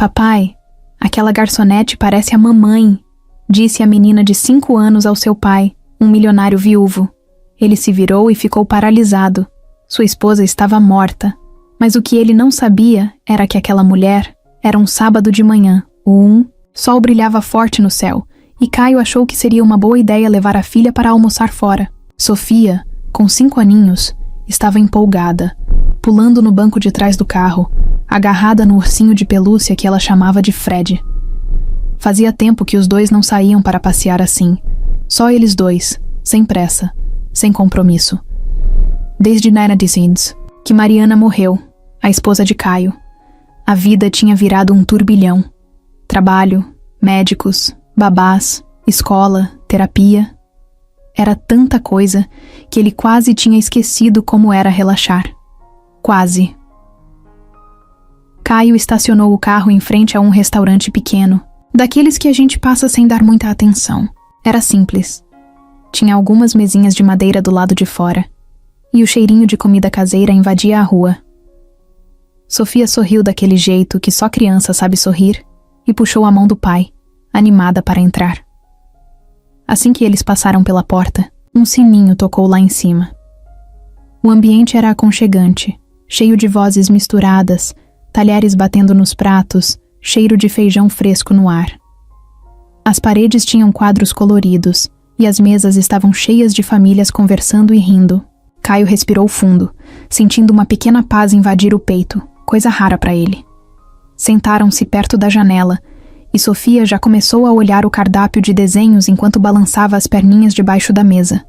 Papai, aquela garçonete parece a mamãe, disse a menina de 5 anos ao seu pai, um milionário viúvo. Ele se virou e ficou paralisado. Sua esposa estava morta, mas o que ele não sabia era que aquela mulher era um sábado de manhã. O sol brilhava forte no céu, e Caio achou que seria uma boa ideia levar a filha para almoçar fora. Sofia, com 5 aninhos, estava empolgada, pulando no banco de trás do carro, agarrada no ursinho de pelúcia que ela chamava de Fred. Fazia tempo que os dois não saíam para passear assim, só eles dois, sem pressa, sem compromisso. Desde 1900, que Mariana morreu, a esposa de Caio, a vida tinha virado um turbilhão. Trabalho, médicos, babás, escola, terapia. Era tanta coisa que ele quase tinha esquecido como era relaxar. Quase. Caio estacionou o carro em frente a um restaurante pequeno, daqueles que a gente passa sem dar muita atenção. Era simples. Tinha algumas mesinhas de madeira do lado de fora, e o cheirinho de comida caseira invadia a rua. Sofia sorriu daquele jeito que só criança sabe sorrir e puxou a mão do pai, animada para entrar. Assim que eles passaram pela porta, um sininho tocou lá em cima. O ambiente era aconchegante, cheio de vozes misturadas, talheres batendo nos pratos, cheiro de feijão fresco no ar. As paredes tinham quadros coloridos e as mesas estavam cheias de famílias conversando e rindo. Caio respirou fundo, sentindo uma pequena paz invadir o peito, coisa rara para ele. Sentaram-se perto da janela e Sofia já começou a olhar o cardápio de desenhos enquanto balançava as perninhas debaixo da mesa.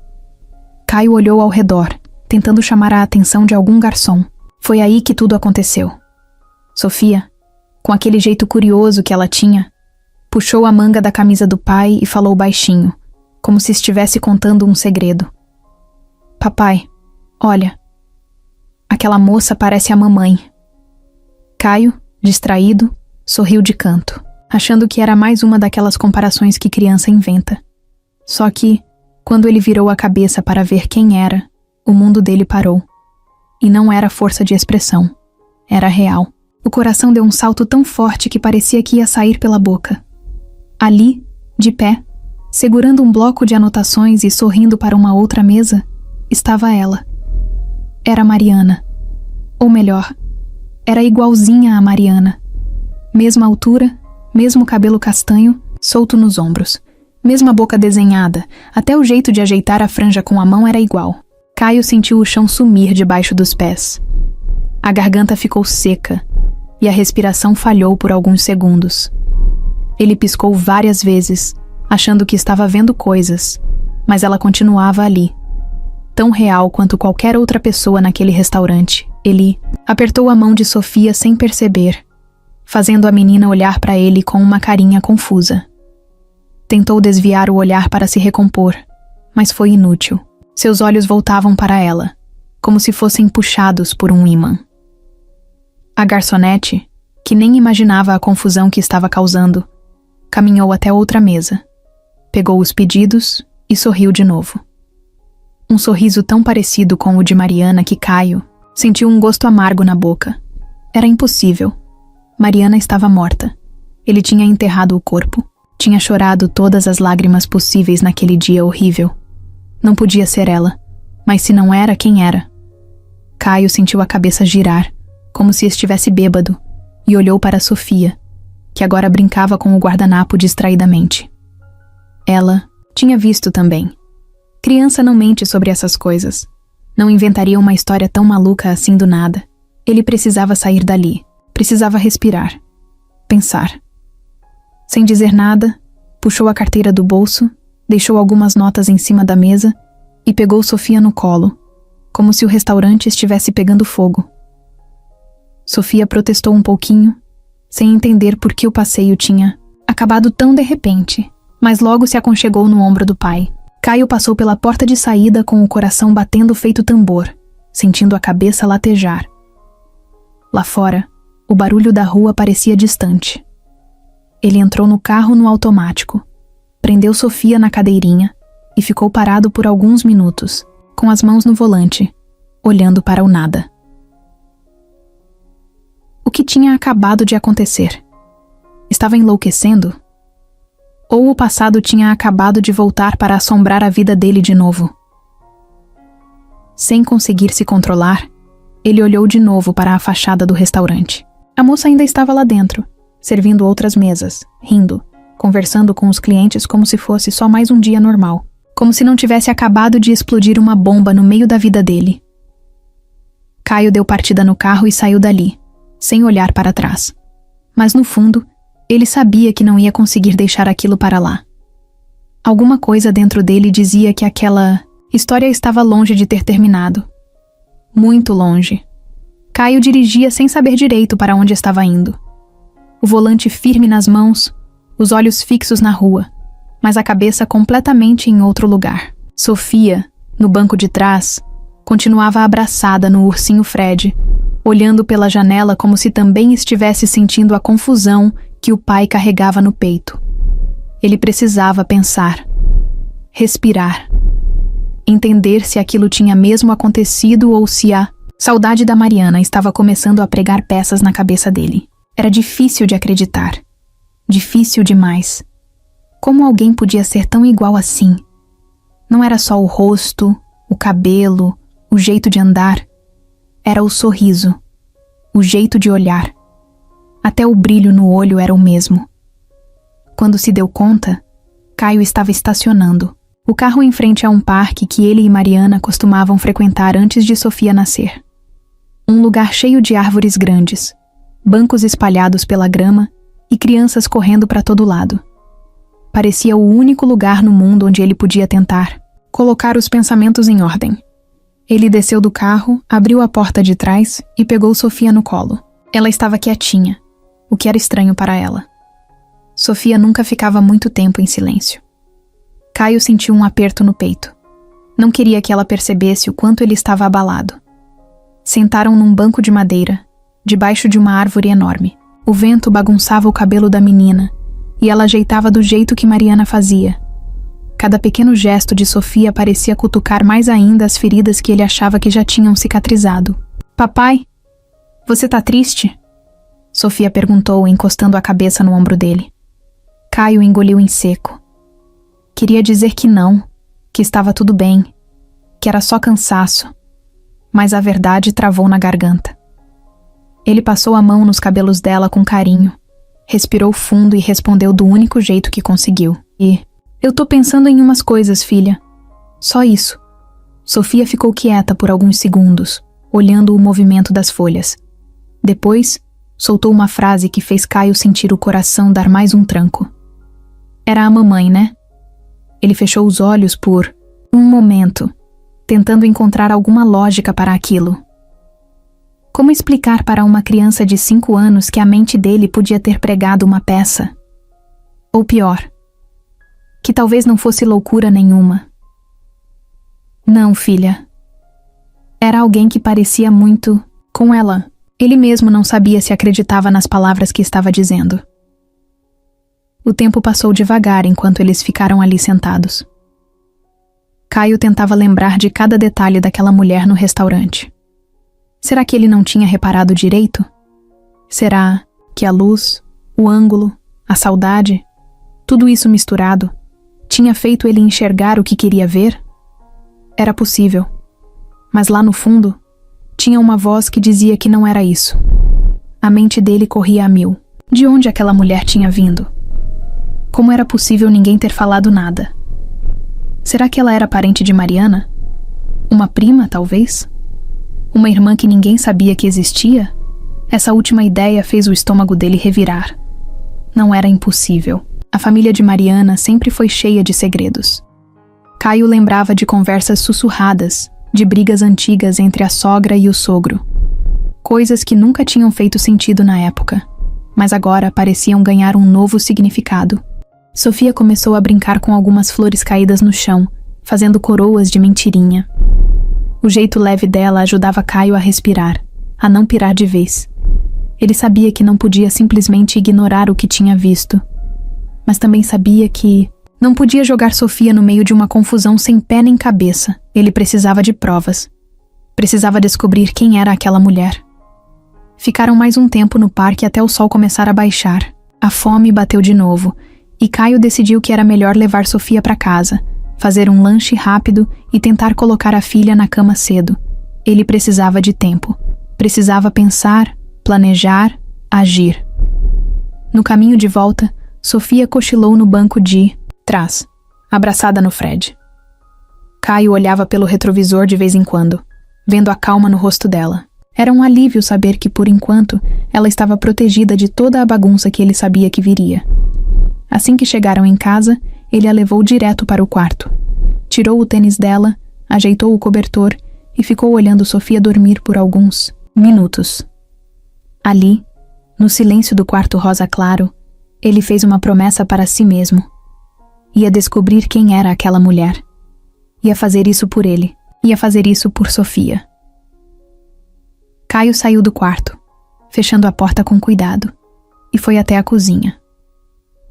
Caio olhou ao redor, tentando chamar a atenção de algum garçom. Foi aí que tudo aconteceu. Sofia, com aquele jeito curioso que ela tinha, puxou a manga da camisa do pai e falou baixinho, como se estivesse contando um segredo. Papai, olha, aquela moça parece a mamãe. Caio, distraído, sorriu de canto, achando que era mais uma daquelas comparações que criança inventa. Só que, quando ele virou a cabeça para ver quem era, o mundo dele parou. E não era força de expressão, era real. O coração deu um salto tão forte que parecia que ia sair pela boca. Ali, de pé, segurando um bloco de anotações e sorrindo para uma outra mesa, estava ela. Era Mariana. Ou melhor, era igualzinha a Mariana. Mesma altura, mesmo cabelo castanho, solto nos ombros. Mesma boca desenhada, até o jeito de ajeitar a franja com a mão era igual. Caio sentiu o chão sumir debaixo dos pés. A garganta ficou seca e a respiração falhou por alguns segundos. Ele piscou várias vezes, achando que estava vendo coisas, mas ela continuava ali, tão real quanto qualquer outra pessoa naquele restaurante. Ele apertou a mão de Sofia sem perceber, fazendo a menina olhar para ele com uma carinha confusa. Tentou desviar o olhar para se recompor, mas foi inútil. Seus olhos voltavam para ela, como se fossem puxados por um ímã. A garçonete, que nem imaginava a confusão que estava causando, caminhou até outra mesa, pegou os pedidos e sorriu de novo. Um sorriso tão parecido com o de Mariana que Caio sentiu um gosto amargo na boca. Era impossível. Mariana estava morta. Ele tinha enterrado o corpo. Tinha chorado todas as lágrimas possíveis naquele dia horrível. Não podia ser ela. Mas se não era, quem era? Caio sentiu a cabeça girar, como se estivesse bêbado, e olhou para Sofia, que agora brincava com o guardanapo distraidamente. Ela tinha visto também. Criança não mente sobre essas coisas. Não inventaria uma história tão maluca assim do nada. Ele precisava sair dali. Precisava respirar. Pensar. Sem dizer nada, puxou a carteira do bolso, deixou algumas notas em cima da mesa e pegou Sofia no colo, como se o restaurante estivesse pegando fogo. Sofia protestou um pouquinho, sem entender por que o passeio tinha acabado tão de repente, mas logo se aconchegou no ombro do pai. Caio passou pela porta de saída com o coração batendo feito tambor, sentindo a cabeça latejar. Lá fora, o barulho da rua parecia distante. Ele entrou no carro no automático, prendeu Sofia na cadeirinha e ficou parado por alguns minutos, com as mãos no volante, olhando para o nada. O que tinha acabado de acontecer? Estava enlouquecendo? Ou o passado tinha acabado de voltar para assombrar a vida dele de novo? Sem conseguir se controlar, ele olhou de novo para a fachada do restaurante. A moça ainda estava lá dentro, servindo outras mesas, rindo, conversando com os clientes como se fosse só mais um dia normal, como se não tivesse acabado de explodir uma bomba no meio da vida dele. Caio deu partida no carro e saiu dali, sem olhar para trás. Mas no fundo, ele sabia que não ia conseguir deixar aquilo para lá. Alguma coisa dentro dele dizia que aquela história estava longe de ter terminado. Muito longe. Caio dirigia sem saber direito para onde estava indo. O volante firme nas mãos, os olhos fixos na rua, mas a cabeça completamente em outro lugar. Sofia, no banco de trás, continuava abraçada no ursinho Fred, olhando pela janela como se também estivesse sentindo a confusão que o pai carregava no peito. Ele precisava pensar, respirar, entender se aquilo tinha mesmo acontecido ou se a saudade da Mariana estava começando a pregar peças na cabeça dele. Era difícil de acreditar. Difícil demais. Como alguém podia ser tão igual assim? Não era só o rosto, o cabelo, o jeito de andar. Era o sorriso, o jeito de olhar. Até o brilho no olho era o mesmo. Quando se deu conta, Caio estava estacionando. O carro em frente a um parque que ele e Mariana costumavam frequentar antes de Sofia nascer. Um lugar cheio de árvores grandes, bancos espalhados pela grama e crianças correndo para todo lado. Parecia o único lugar no mundo onde ele podia tentar colocar os pensamentos em ordem. Ele desceu do carro, abriu a porta de trás e pegou Sofia no colo. Ela estava quietinha, o que era estranho para ela. Sofia nunca ficava muito tempo em silêncio. Caio sentiu um aperto no peito. Não queria que ela percebesse o quanto ele estava abalado. Sentaram num banco de madeira, debaixo de uma árvore enorme. O vento bagunçava o cabelo da menina, e ela ajeitava do jeito que Mariana fazia. Cada pequeno gesto de Sofia parecia cutucar mais ainda as feridas que ele achava que já tinham cicatrizado. "Papai, você tá triste?" Sofia perguntou, encostando a cabeça no ombro dele. Caio engoliu em seco. Queria dizer que não, que estava tudo bem, que era só cansaço, mas a verdade travou na garganta. Ele passou a mão nos cabelos dela com carinho, respirou fundo e respondeu do único jeito que conseguiu. "Eu tô pensando em umas coisas, filha. Só isso." Sofia ficou quieta por alguns segundos, olhando o movimento das folhas. Depois, soltou uma frase que fez Caio sentir o coração dar mais um tranco. "Era a mamãe, né?" Ele fechou os olhos por um momento, tentando encontrar alguma lógica para aquilo. Como explicar para uma criança de 5 anos que a mente dele podia ter pregado uma peça? Ou pior, que talvez não fosse loucura nenhuma. Não, filha. Era alguém que parecia muito com ela. Ele mesmo não sabia se acreditava nas palavras que estava dizendo. O tempo passou devagar enquanto eles ficaram ali sentados. Caio tentava lembrar de cada detalhe daquela mulher no restaurante. Será que ele não tinha reparado direito? Será que a luz, o ângulo, a saudade, tudo isso misturado, tinha feito ele enxergar o que queria ver? Era possível. Mas lá no fundo, tinha uma voz que dizia que não era isso. A mente dele corria a mil. De onde aquela mulher tinha vindo? Como era possível ninguém ter falado nada? Será que ela era parente de Mariana? Uma prima, talvez? Uma irmã que ninguém sabia que existia? Essa última ideia fez o estômago dele revirar. Não era impossível. A família de Mariana sempre foi cheia de segredos. Caio lembrava de conversas sussurradas, de brigas antigas entre a sogra e o sogro. Coisas que nunca tinham feito sentido na época, mas agora pareciam ganhar um novo significado. Sofia começou a brincar com algumas flores caídas no chão, fazendo coroas de mentirinha. O jeito leve dela ajudava Caio a respirar, a não pirar de vez. Ele sabia que não podia simplesmente ignorar o que tinha visto, mas também sabia que não podia jogar Sofia no meio de uma confusão sem pé nem cabeça. Ele precisava de provas. Precisava descobrir quem era aquela mulher. Ficaram mais um tempo no parque até o sol começar a baixar. A fome bateu de novo, e Caio decidiu que era melhor levar Sofia para casa, fazer um lanche rápido e tentar colocar a filha na cama cedo. Ele precisava de tempo. Precisava pensar, planejar, agir. No caminho de volta, Sofia cochilou no banco de trás, abraçada no Fred. Caio olhava pelo retrovisor de vez em quando, vendo a calma no rosto dela. Era um alívio saber que, por enquanto, ela estava protegida de toda a bagunça que ele sabia que viria. Assim que chegaram em casa, ele a levou direto para o quarto. Tirou o tênis dela, ajeitou o cobertor e ficou olhando Sofia dormir por alguns minutos. Ali, no silêncio do quarto rosa claro, ele fez uma promessa para si mesmo. Ia descobrir quem era aquela mulher. Ia fazer isso por ele. Ia fazer isso por Sofia. Caio saiu do quarto, fechando a porta com cuidado, e foi até a cozinha.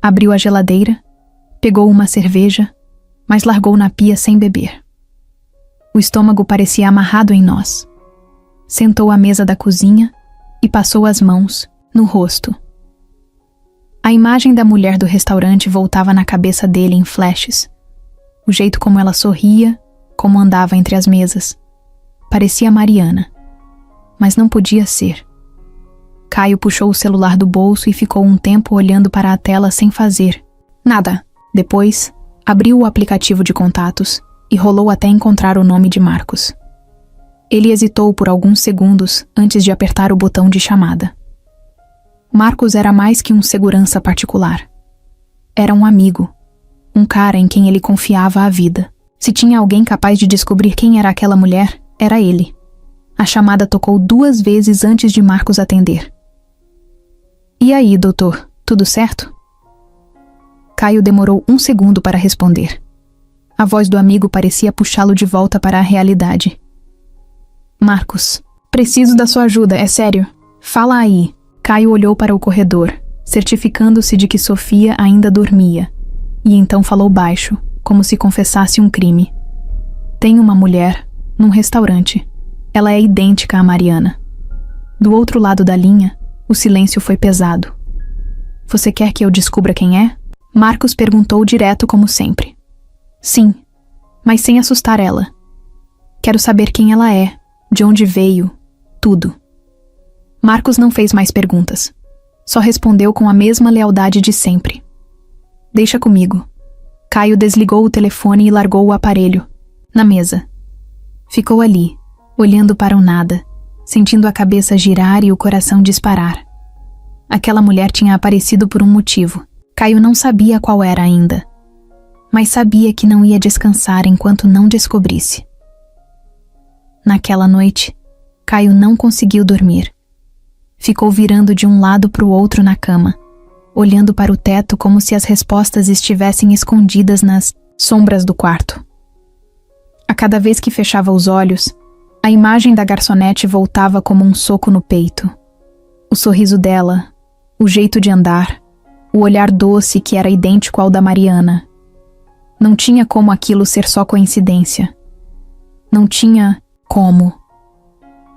Abriu a geladeira, pegou uma cerveja, mas largou na pia sem beber. O estômago parecia amarrado em nós. Sentou à mesa da cozinha e passou as mãos no rosto. A imagem da mulher do restaurante voltava na cabeça dele em flashes. O jeito como ela sorria, como andava entre as mesas. Parecia Mariana. Mas não podia ser. Caio puxou o celular do bolso e ficou um tempo olhando para a tela sem fazer nada. Depois, abriu o aplicativo de contatos e rolou até encontrar o nome de Marcos. Ele hesitou por alguns segundos antes de apertar o botão de chamada. Marcos era mais que um segurança particular. Era um amigo, um cara em quem ele confiava a vida. Se tinha alguém capaz de descobrir quem era aquela mulher, era ele. A chamada tocou 2 vezes antes de Marcos atender. E aí, doutor, tudo certo? Caio demorou 1 segundo para responder. A voz do amigo parecia puxá-lo de volta para a realidade. Marcos, preciso da sua ajuda, é sério. Fala aí. Caio olhou para o corredor, certificando-se de que Sofia ainda dormia, e então falou baixo, como se confessasse um crime. Tem uma mulher, num restaurante. Ela é idêntica a Mariana. Do outro lado da linha, o silêncio foi pesado. Você quer que eu descubra quem é? Marcos perguntou direto como sempre. Sim, mas sem assustar ela. Quero saber quem ela é, de onde veio, tudo. Marcos não fez mais perguntas. Só respondeu com a mesma lealdade de sempre. Deixa comigo. Caio desligou o telefone e largou o aparelho, na mesa. Ficou ali, olhando para o nada, sentindo a cabeça girar e o coração disparar. Aquela mulher tinha aparecido por um motivo. Caio não sabia qual era ainda, mas sabia que não ia descansar enquanto não descobrisse. Naquela noite, Caio não conseguiu dormir. Ficou virando de um lado para o outro na cama, olhando para o teto como se as respostas estivessem escondidas nas sombras do quarto. A cada vez que fechava os olhos, a imagem da garçonete voltava como um soco no peito. O sorriso dela, o jeito de andar, o olhar doce que era idêntico ao da Mariana. Não tinha como aquilo ser só coincidência. Não tinha como.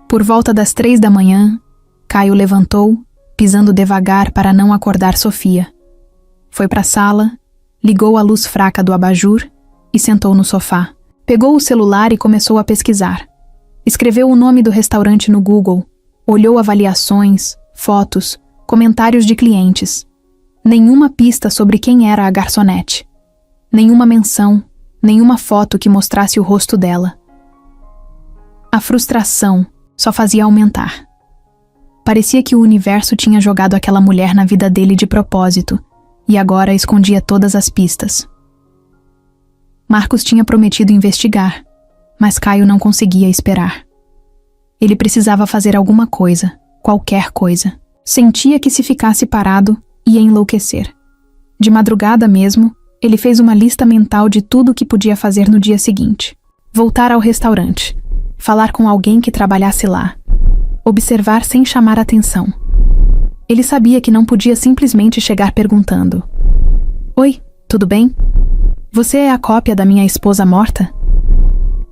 Por volta das 3 da manhã, Caio levantou, pisando devagar para não acordar Sofia. Foi para a sala, ligou a luz fraca do abajur e sentou no sofá. Pegou o celular e começou a pesquisar. Escreveu o nome do restaurante no Google, olhou avaliações, fotos, comentários de clientes. Nenhuma pista sobre quem era a garçonete. Nenhuma menção, nenhuma foto que mostrasse o rosto dela. A frustração só fazia aumentar. Parecia que o universo tinha jogado aquela mulher na vida dele de propósito, e agora escondia todas as pistas. Marcos tinha prometido investigar, mas Caio não conseguia esperar. Ele precisava fazer alguma coisa, qualquer coisa. Sentia que se ficasse parado, ia enlouquecer. De madrugada mesmo, ele fez uma lista mental de tudo o que podia fazer no dia seguinte. Voltar ao restaurante, falar com alguém que trabalhasse lá, observar sem chamar atenção. Ele sabia que não podia simplesmente chegar perguntando: Oi, tudo bem? Você é a cópia da minha esposa morta?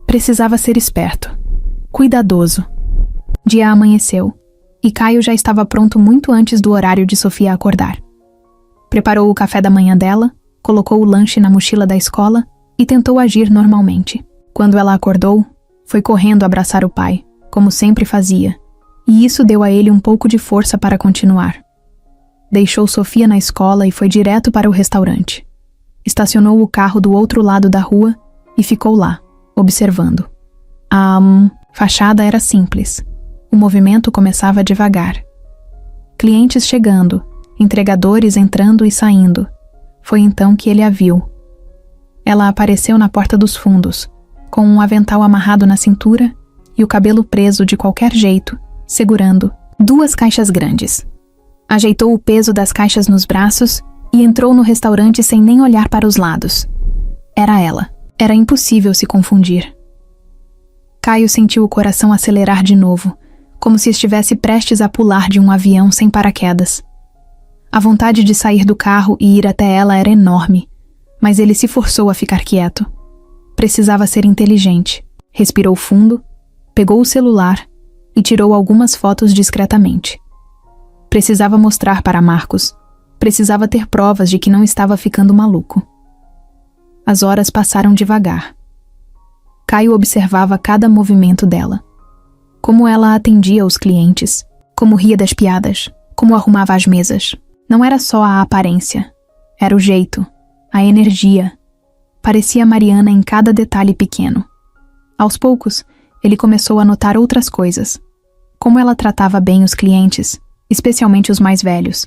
Precisava ser esperto, cuidadoso. Dia amanheceu, e Caio já estava pronto muito antes do horário de Sofia acordar. Preparou o café da manhã dela, colocou o lanche na mochila da escola e tentou agir normalmente. Quando ela acordou, foi correndo abraçar o pai, como sempre fazia, e isso deu a ele um pouco de força para continuar. Deixou Sofia na escola e foi direto para o restaurante. Estacionou o carro do outro lado da rua e ficou lá, observando. A fachada era simples. O movimento começava devagar. Clientes chegando, entregadores entrando e saindo. Foi então que ele a viu. Ela apareceu na porta dos fundos, com um avental amarrado na cintura e o cabelo preso de qualquer jeito, segurando 2 caixas grandes. Ajeitou o peso das caixas nos braços e entrou no restaurante sem nem olhar para os lados. Era ela. Era impossível se confundir. Caio sentiu o coração acelerar de novo, como se estivesse prestes a pular de um avião sem paraquedas. A vontade de sair do carro e ir até ela era enorme, mas ele se forçou a ficar quieto. Precisava ser inteligente. Respirou fundo, pegou o celular e tirou algumas fotos discretamente. Precisava mostrar para Marcos. Precisava ter provas de que não estava ficando maluco. As horas passaram devagar. Caio observava cada movimento dela. Como ela atendia os clientes, como ria das piadas, como arrumava as mesas. Não era só a aparência, era o jeito, a energia. Parecia Mariana em cada detalhe pequeno. Aos poucos, ele começou a notar outras coisas. Como ela tratava bem os clientes, especialmente os mais velhos.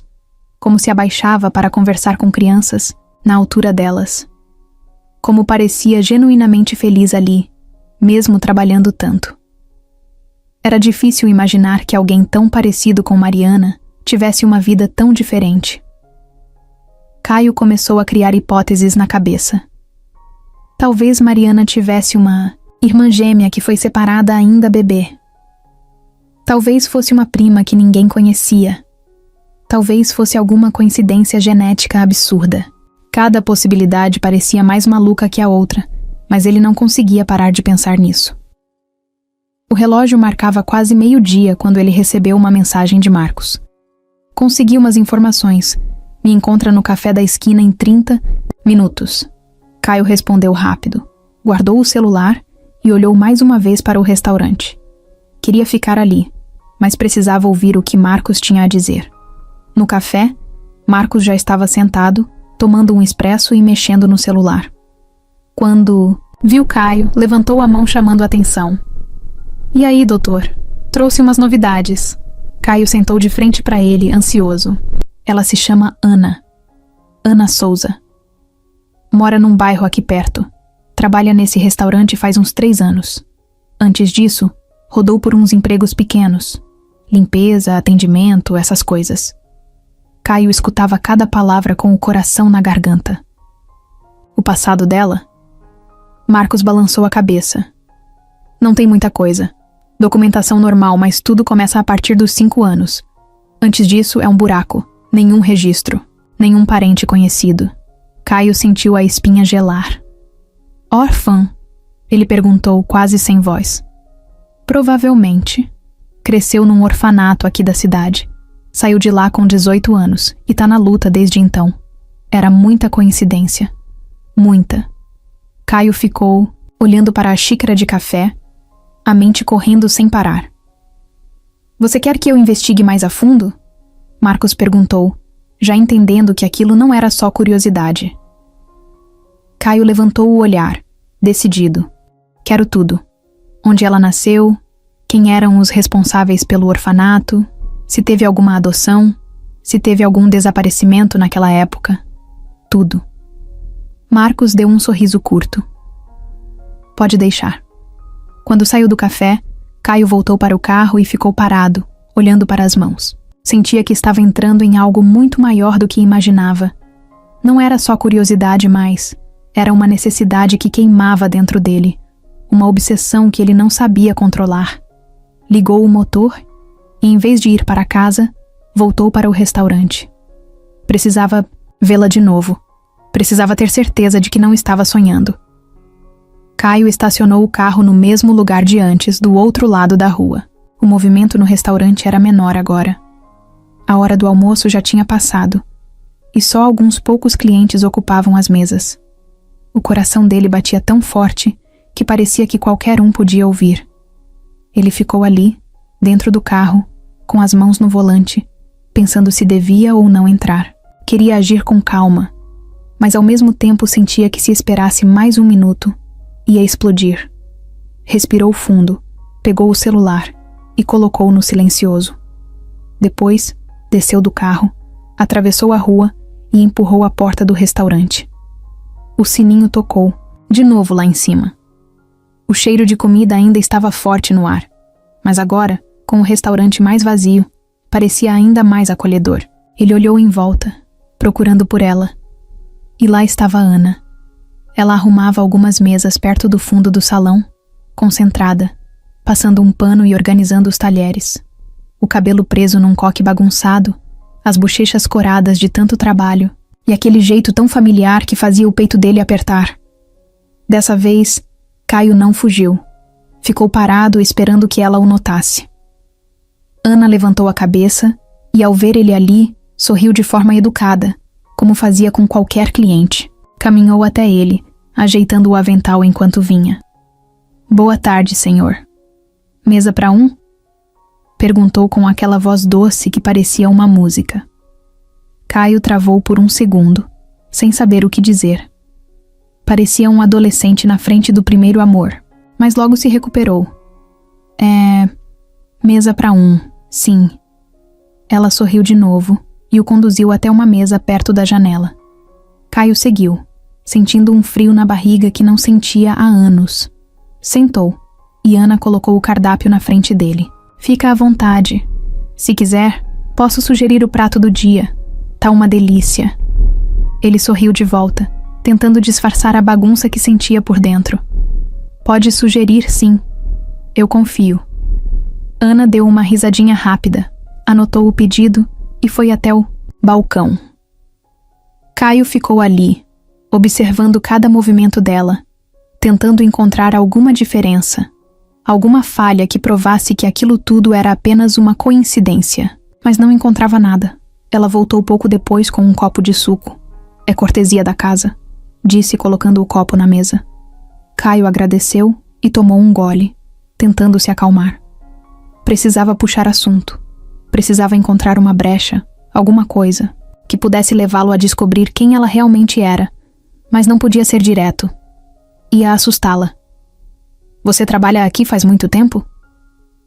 Como se abaixava para conversar com crianças, na altura delas. Como parecia genuinamente feliz ali, mesmo trabalhando tanto. Era difícil imaginar que alguém tão parecido com Mariana tivesse uma vida tão diferente. Caio começou a criar hipóteses na cabeça. Talvez Mariana tivesse uma irmã gêmea que foi separada ainda bebê. Talvez fosse uma prima que ninguém conhecia. Talvez fosse alguma coincidência genética absurda. Cada possibilidade parecia mais maluca que a outra, mas ele não conseguia parar de pensar nisso. O relógio marcava quase 12:00 quando ele recebeu uma mensagem de Marcos. Consegui umas informações. Me encontra no café da esquina em 30 minutos. Caio respondeu rápido. Guardou o celular e olhou mais uma vez para o restaurante. Queria ficar ali, mas precisava ouvir o que Marcos tinha a dizer. No café, Marcos já estava sentado, tomando um expresso e mexendo no celular. Quando viu Caio, levantou a mão chamando a atenção. E aí, doutor? Trouxe umas novidades. Caio sentou de frente para ele, ansioso. Ela se chama Ana. Ana Souza. Mora num bairro aqui perto. Trabalha nesse restaurante faz uns 3 anos. Antes disso, rodou por uns empregos pequenos. Limpeza, atendimento, essas coisas. Caio escutava cada palavra com o coração na garganta. O passado dela? Marcos balançou a cabeça. Não tem muita coisa. Documentação normal, mas tudo começa a partir dos 5 anos. Antes disso, é um buraco. Nenhum registro. Nenhum parente conhecido. Caio sentiu a espinha gelar. Órfã? Ele perguntou, quase sem voz. Provavelmente. Cresceu num orfanato aqui da cidade. Saiu de lá com 18 anos e tá na luta desde então. Era muita coincidência. Muita. Caio ficou olhando para a xícara de café, a mente correndo sem parar. Você quer que eu investigue mais a fundo? Marcos perguntou, já entendendo que aquilo não era só curiosidade. Caio levantou o olhar, decidido. Quero tudo. Onde ela nasceu, quem eram os responsáveis pelo orfanato, se teve alguma adoção, se teve algum desaparecimento naquela época. Tudo. Marcos deu um sorriso curto. Pode deixar. Quando saiu do café, Caio voltou para o carro e ficou parado, olhando para as mãos. Sentia que estava entrando em algo muito maior do que imaginava. Não era só curiosidade mais, era uma necessidade que queimava dentro dele, uma obsessão que ele não sabia controlar. Ligou o motor e, em vez de ir para casa, voltou para o restaurante. Precisava vê-la de novo. Precisava ter certeza de que não estava sonhando. Caio estacionou o carro no mesmo lugar de antes, do outro lado da rua. O movimento no restaurante era menor agora. A hora do almoço já tinha passado. e só alguns poucos clientes ocupavam as mesas. O coração dele batia tão forte que parecia que qualquer um podia ouvir. Ele ficou ali, dentro do carro, com as mãos no volante, pensando se devia ou não entrar. Queria agir com calma, mas ao mesmo tempo sentia que se esperasse mais um minuto, ia explodir. Respirou fundo, pegou o celular e colocou no silencioso. Depois, desceu do carro, atravessou a rua e empurrou a porta do restaurante. O sininho tocou, de novo lá em cima. O cheiro de comida ainda estava forte no ar, mas agora, com o restaurante mais vazio, parecia ainda mais acolhedor. Ele olhou em volta, procurando por ela. E lá estava Ana. Ela arrumava algumas mesas perto do fundo do salão, concentrada, passando um pano e organizando os talheres. O cabelo preso num coque bagunçado, as bochechas coradas de tanto trabalho e aquele jeito tão familiar que fazia o peito dele apertar. Dessa vez, Caio não fugiu. Ficou parado esperando que ela o notasse. Ana levantou a cabeça e, ao ver ele ali, sorriu de forma educada, como fazia com qualquer cliente. Caminhou até ele, ajeitando o avental enquanto vinha. "Boa tarde, senhor. Mesa para um?" Perguntou com aquela voz doce que parecia uma música. Caio travou por um segundo, sem saber o que dizer. Parecia um adolescente na frente do primeiro amor, mas logo se recuperou. Mesa para um, sim." Ela sorriu de novo e o conduziu até uma mesa perto da janela. Caio seguiu, sentindo um frio na barriga que não sentia há anos. Sentou, e Ana colocou o cardápio na frente dele. "Fica à vontade. Se quiser, posso sugerir o prato do dia. Tá uma delícia." Ele sorriu de volta, tentando disfarçar a bagunça que sentia por dentro. "Pode sugerir, sim. Eu confio." Ana deu uma risadinha rápida, anotou o pedido e foi até o balcão. Caio ficou ali, observando cada movimento dela, tentando encontrar alguma diferença, alguma falha que provasse que aquilo tudo era apenas uma coincidência, mas não encontrava nada. Ela voltou pouco depois com um copo de suco. "É cortesia da casa", disse colocando o copo na mesa. Caio agradeceu e tomou um gole, tentando se acalmar. Precisava puxar assunto. Precisava encontrar uma brecha, alguma coisa, que pudesse levá-lo a descobrir quem ela realmente era, mas não podia ser direto. Ia assustá-la. "Você trabalha aqui faz muito tempo?"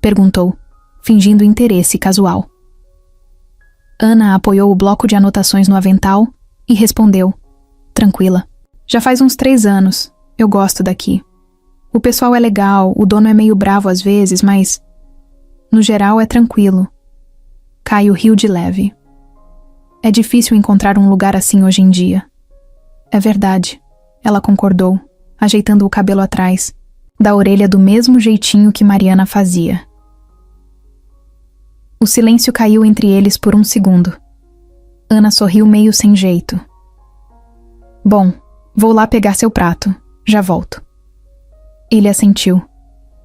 perguntou, fingindo interesse casual. Ana apoiou o bloco de anotações no avental e respondeu, tranquila. "Já faz uns 3 anos. Eu gosto daqui. O pessoal é legal, o dono é meio bravo às vezes, mas no geral é tranquilo." Caio riu de leve. "É difícil encontrar um lugar assim hoje em dia." "É verdade," ela concordou, ajeitando o cabelo atrás, da orelha do mesmo jeitinho que Mariana fazia. O silêncio caiu entre eles por um segundo. Ana sorriu meio sem jeito. "Bom, vou lá pegar seu prato. Já volto." Ele assentiu,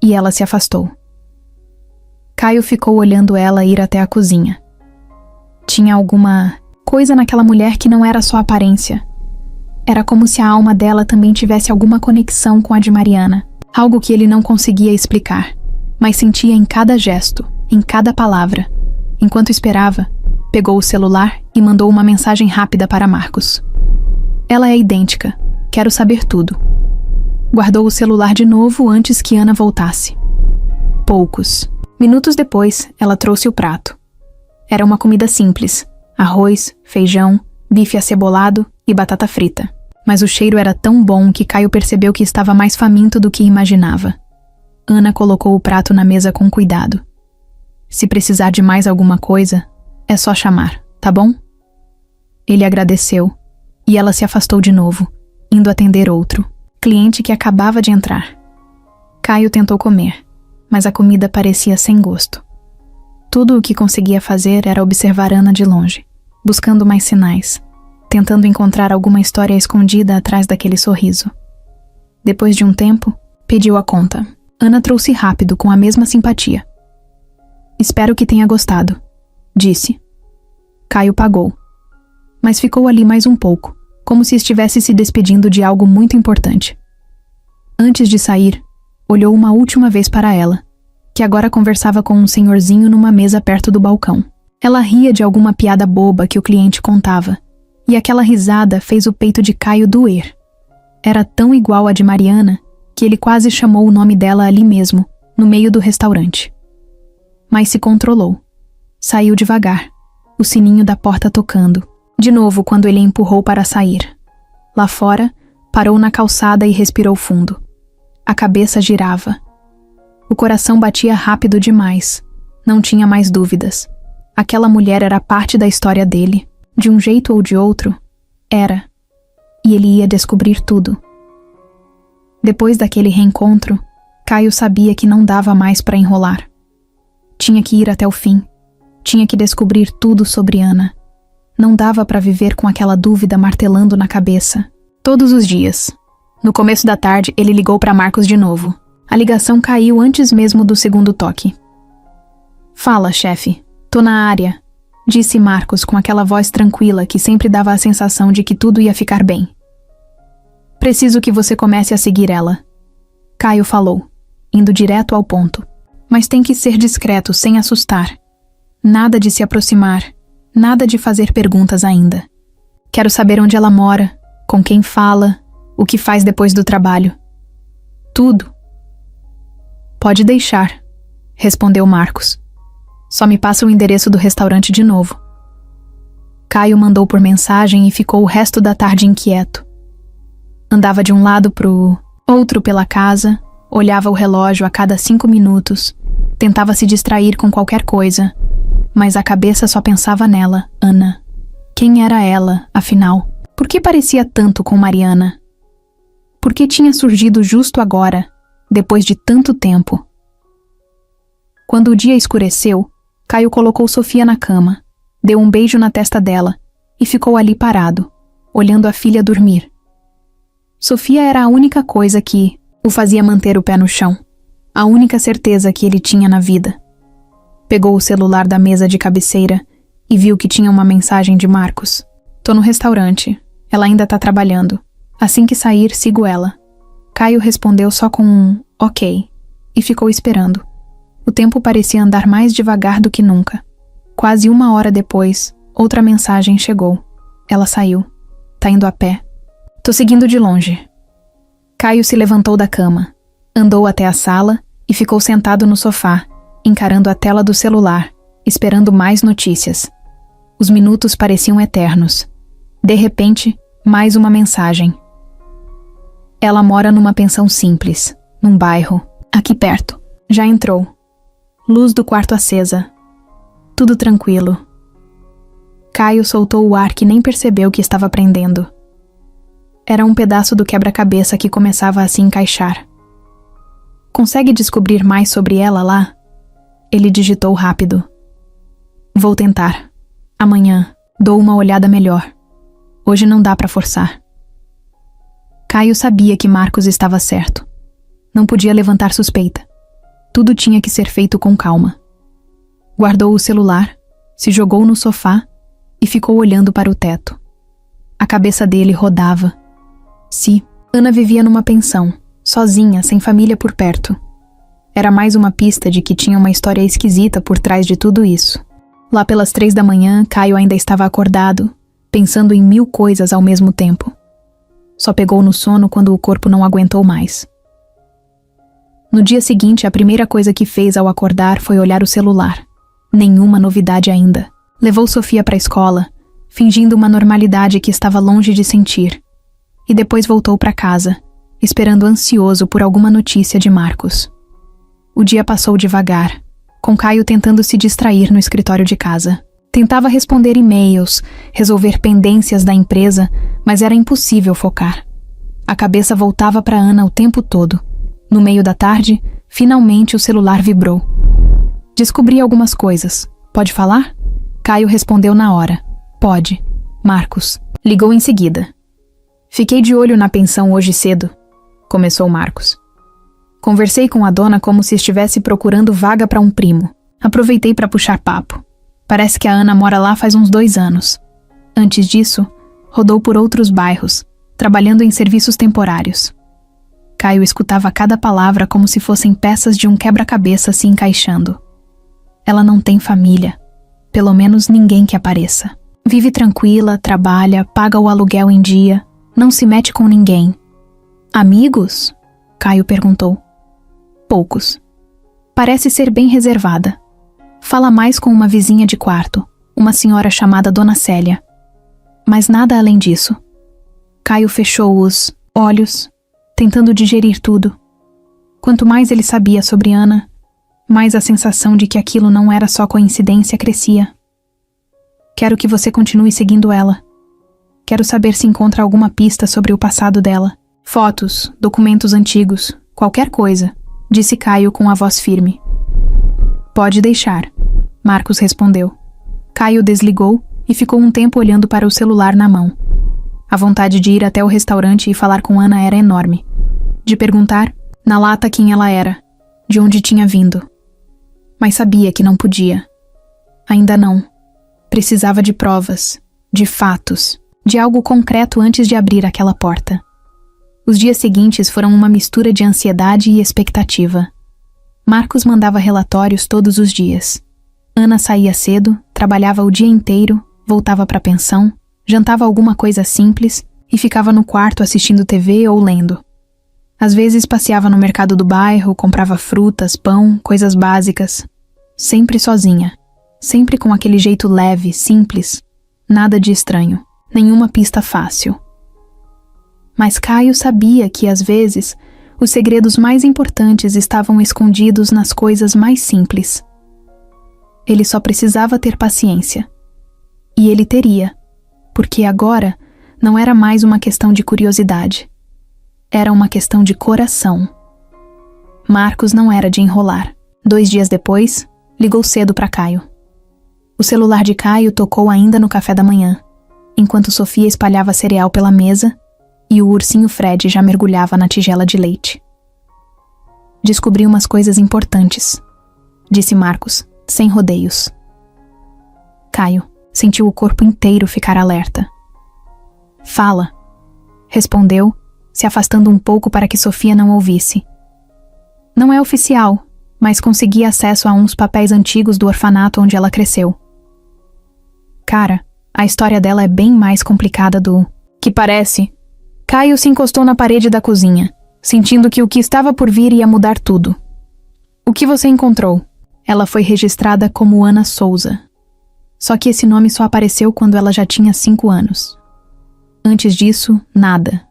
e ela se afastou. Caio ficou olhando ela ir até a cozinha. Tinha alguma coisa naquela mulher que não era só aparência. Era como se a alma dela também tivesse alguma conexão com a de Mariana, algo que ele não conseguia explicar, mas sentia em cada gesto, em cada palavra. Enquanto esperava, pegou o celular e mandou uma mensagem rápida para Marcos. "Ela é idêntica. Quero saber tudo." Guardou o celular de novo antes que Ana voltasse. Poucos minutos depois, ela trouxe o prato. Era uma comida simples: arroz, feijão, bife acebolado e batata frita. Mas o cheiro era tão bom que Caio percebeu que estava mais faminto do que imaginava. Ana colocou o prato na mesa com cuidado. "Se precisar de mais alguma coisa, é só chamar, tá bom?" Ele agradeceu, e ela se afastou de novo, indo atender outro, cliente que acabava de entrar. Caio tentou comer, mas a comida parecia sem gosto. Tudo o que conseguia fazer era observar Ana de longe, buscando mais sinais, tentando encontrar alguma história escondida atrás daquele sorriso. Depois de um tempo, pediu a conta. Ana trouxe rápido, com a mesma simpatia. "Espero que tenha gostado", disse. Caio pagou. mas ficou ali mais um pouco, como se estivesse se despedindo de algo muito importante. Antes de sair, olhou uma última vez para ela, que agora conversava com um senhorzinho numa mesa perto do balcão. Ela ria de alguma piada boba que o cliente contava, e aquela risada fez o peito de Caio doer. Era tão igual à de Mariana que ele quase chamou o nome dela ali mesmo, no meio do restaurante. Mas se controlou. Saiu devagar, o sininho da porta tocando, de novo quando ele empurrou para sair. Lá fora, parou na calçada e respirou fundo. A cabeça girava. O coração batia rápido demais. Não tinha mais dúvidas. Aquela mulher era parte da história dele. De um jeito ou de outro, era. E ele ia descobrir tudo. Depois daquele reencontro, Caio sabia que não dava mais para enrolar. Tinha que ir até o fim. Tinha que descobrir tudo sobre Ana. Não dava para viver com aquela dúvida martelando na cabeça. Todos os dias. No começo da tarde, ele ligou para Marcos de novo. A ligação caiu antes mesmo do segundo toque. "Fala, chefe. Tô na área", disse Marcos com aquela voz tranquila que sempre dava a sensação de que tudo ia ficar bem. "Preciso que você comece a seguir ela", Caio falou, indo direto ao ponto. "Mas tem que ser discreto, sem assustar. Nada de se aproximar, nada de fazer perguntas ainda. Quero saber onde ela mora, com quem fala, o que faz depois do trabalho. Tudo." "Pode deixar", respondeu Marcos. "Só me passa o endereço do restaurante de novo." Caio mandou por mensagem e ficou o resto da tarde inquieto. Andava de um lado pro outro pela casa, olhava o relógio a cada 5 minutos, tentava se distrair com qualquer coisa, mas a cabeça só pensava nela, Ana. Quem era ela, afinal? Por que parecia tanto com Mariana? Por que tinha surgido justo agora, depois de tanto tempo? Quando o dia escureceu, Caio colocou Sofia na cama, deu um beijo na testa dela e ficou ali parado, olhando a filha dormir. Sofia era a única coisa que o fazia manter o pé no chão, a única certeza que ele tinha na vida. Pegou o celular da mesa de cabeceira e viu que tinha uma mensagem de Marcos. "Tô no restaurante. Ela ainda tá trabalhando. Assim que sair, sigo ela." Caio respondeu só com um "ok" e ficou esperando. O tempo parecia andar mais devagar do que nunca. Quase 1 hora depois, outra mensagem chegou. Ela saiu. Tá indo a pé. "Tô seguindo de longe." Caio se levantou da cama, andou até a sala e ficou sentado no sofá, encarando a tela do celular, esperando mais notícias. Os minutos pareciam eternos. De repente, mais uma mensagem. "Ela mora numa pensão simples, num bairro, aqui perto. Já entrou. Luz do quarto acesa. Tudo tranquilo." Caio soltou o ar que nem percebeu que estava prendendo. Era um pedaço do quebra-cabeça que começava a se encaixar. "Consegue descobrir mais sobre ela lá?" Ele digitou rápido. "Vou tentar. Amanhã, dou uma olhada melhor. Hoje não dá para forçar." Caio sabia que Marcos estava certo. Não podia levantar suspeita. Tudo tinha que ser feito com calma. Guardou o celular, se jogou no sofá e ficou olhando para o teto. A cabeça dele rodava. Ana vivia numa pensão, sozinha, sem família por perto. Era mais uma pista de que tinha uma história esquisita por trás de tudo isso. Lá pelas 3 da manhã, Caio ainda estava acordado, pensando em 1000 coisas ao mesmo tempo. Só pegou no sono quando o corpo não aguentou mais. No dia seguinte, a primeira coisa que fez ao acordar foi olhar o celular. Nenhuma novidade ainda. Levou Sofia para a escola, fingindo uma normalidade que estava longe de sentir. E depois voltou para casa, esperando ansioso por alguma notícia de Marcos. O dia passou devagar, com Caio tentando se distrair no escritório de casa. Tentava responder e-mails, resolver pendências da empresa, mas era impossível focar. A cabeça voltava para Ana o tempo todo. No meio da tarde, finalmente o celular vibrou. "Descobri algumas coisas. Pode falar?" Caio respondeu na hora. "Pode." Marcos ligou em seguida. "Fiquei de olho na pensão hoje cedo", começou Marcos. "Conversei com a dona como se estivesse procurando vaga para um primo. Aproveitei para puxar papo. Parece que a Ana mora lá faz uns 2 anos. Antes disso, rodou por outros bairros, trabalhando em serviços temporários. Caio escutava cada palavra como se fossem peças de um quebra-cabeça se encaixando. Ela não tem família, pelo menos ninguém que apareça. Vive tranquila, trabalha, paga o aluguel em dia, não se mete com ninguém. Amigos? Caio perguntou. Poucos. Parece ser bem reservada. Fala mais com uma vizinha de quarto, uma senhora chamada Dona Célia. Mas nada além disso. Caio fechou os olhos, tentando digerir tudo. Quanto mais ele sabia sobre Ana, mais a sensação de que aquilo não era só coincidência crescia. Quero que você continue seguindo ela. Quero saber se encontra alguma pista sobre o passado dela. Fotos, documentos antigos, qualquer coisa, disse Caio com a voz firme. Pode deixar, Marcos respondeu. Caio desligou e ficou um tempo olhando para o celular na mão. A vontade de ir até o restaurante e falar com Ana era enorme. De perguntar, na lata, quem ela era, de onde tinha vindo. Mas sabia que não podia. Ainda não. Precisava de provas, de fatos, de algo concreto antes de abrir aquela porta. Os dias seguintes foram uma mistura de ansiedade e expectativa. Marcos mandava relatórios todos os dias. Ana saía cedo, trabalhava o dia inteiro, voltava para a pensão, jantava alguma coisa simples e ficava no quarto assistindo TV ou lendo. Às vezes passeava no mercado do bairro, comprava frutas, pão, coisas básicas. Sempre sozinha. Sempre com aquele jeito leve, simples. Nada de estranho. Nenhuma pista fácil. Mas Caio sabia que, às vezes, os segredos mais importantes estavam escondidos nas coisas mais simples. Ele só precisava ter paciência. E ele teria, porque agora não era mais uma questão de curiosidade. Era uma questão de coração. Marcos não era de enrolar. 2 dias depois, ligou cedo para Caio. O celular de Caio tocou ainda no café da manhã, enquanto Sofia espalhava cereal pela mesa e o ursinho Fred já mergulhava na tigela de leite. Descobri umas coisas importantes, disse Marcos, sem rodeios. Caio sentiu o corpo inteiro ficar alerta. Fala, respondeu, se afastando um pouco para que Sofia não ouvisse. Não é oficial, mas consegui acesso a uns papéis antigos do orfanato onde ela cresceu. Cara, a história dela é bem mais complicada do que parece. Caio se encostou na parede da cozinha, sentindo que o que estava por vir ia mudar tudo. O que você encontrou? Ela foi registrada como Ana Souza. Só que esse nome só apareceu quando ela já tinha 5 anos. Antes disso, nada.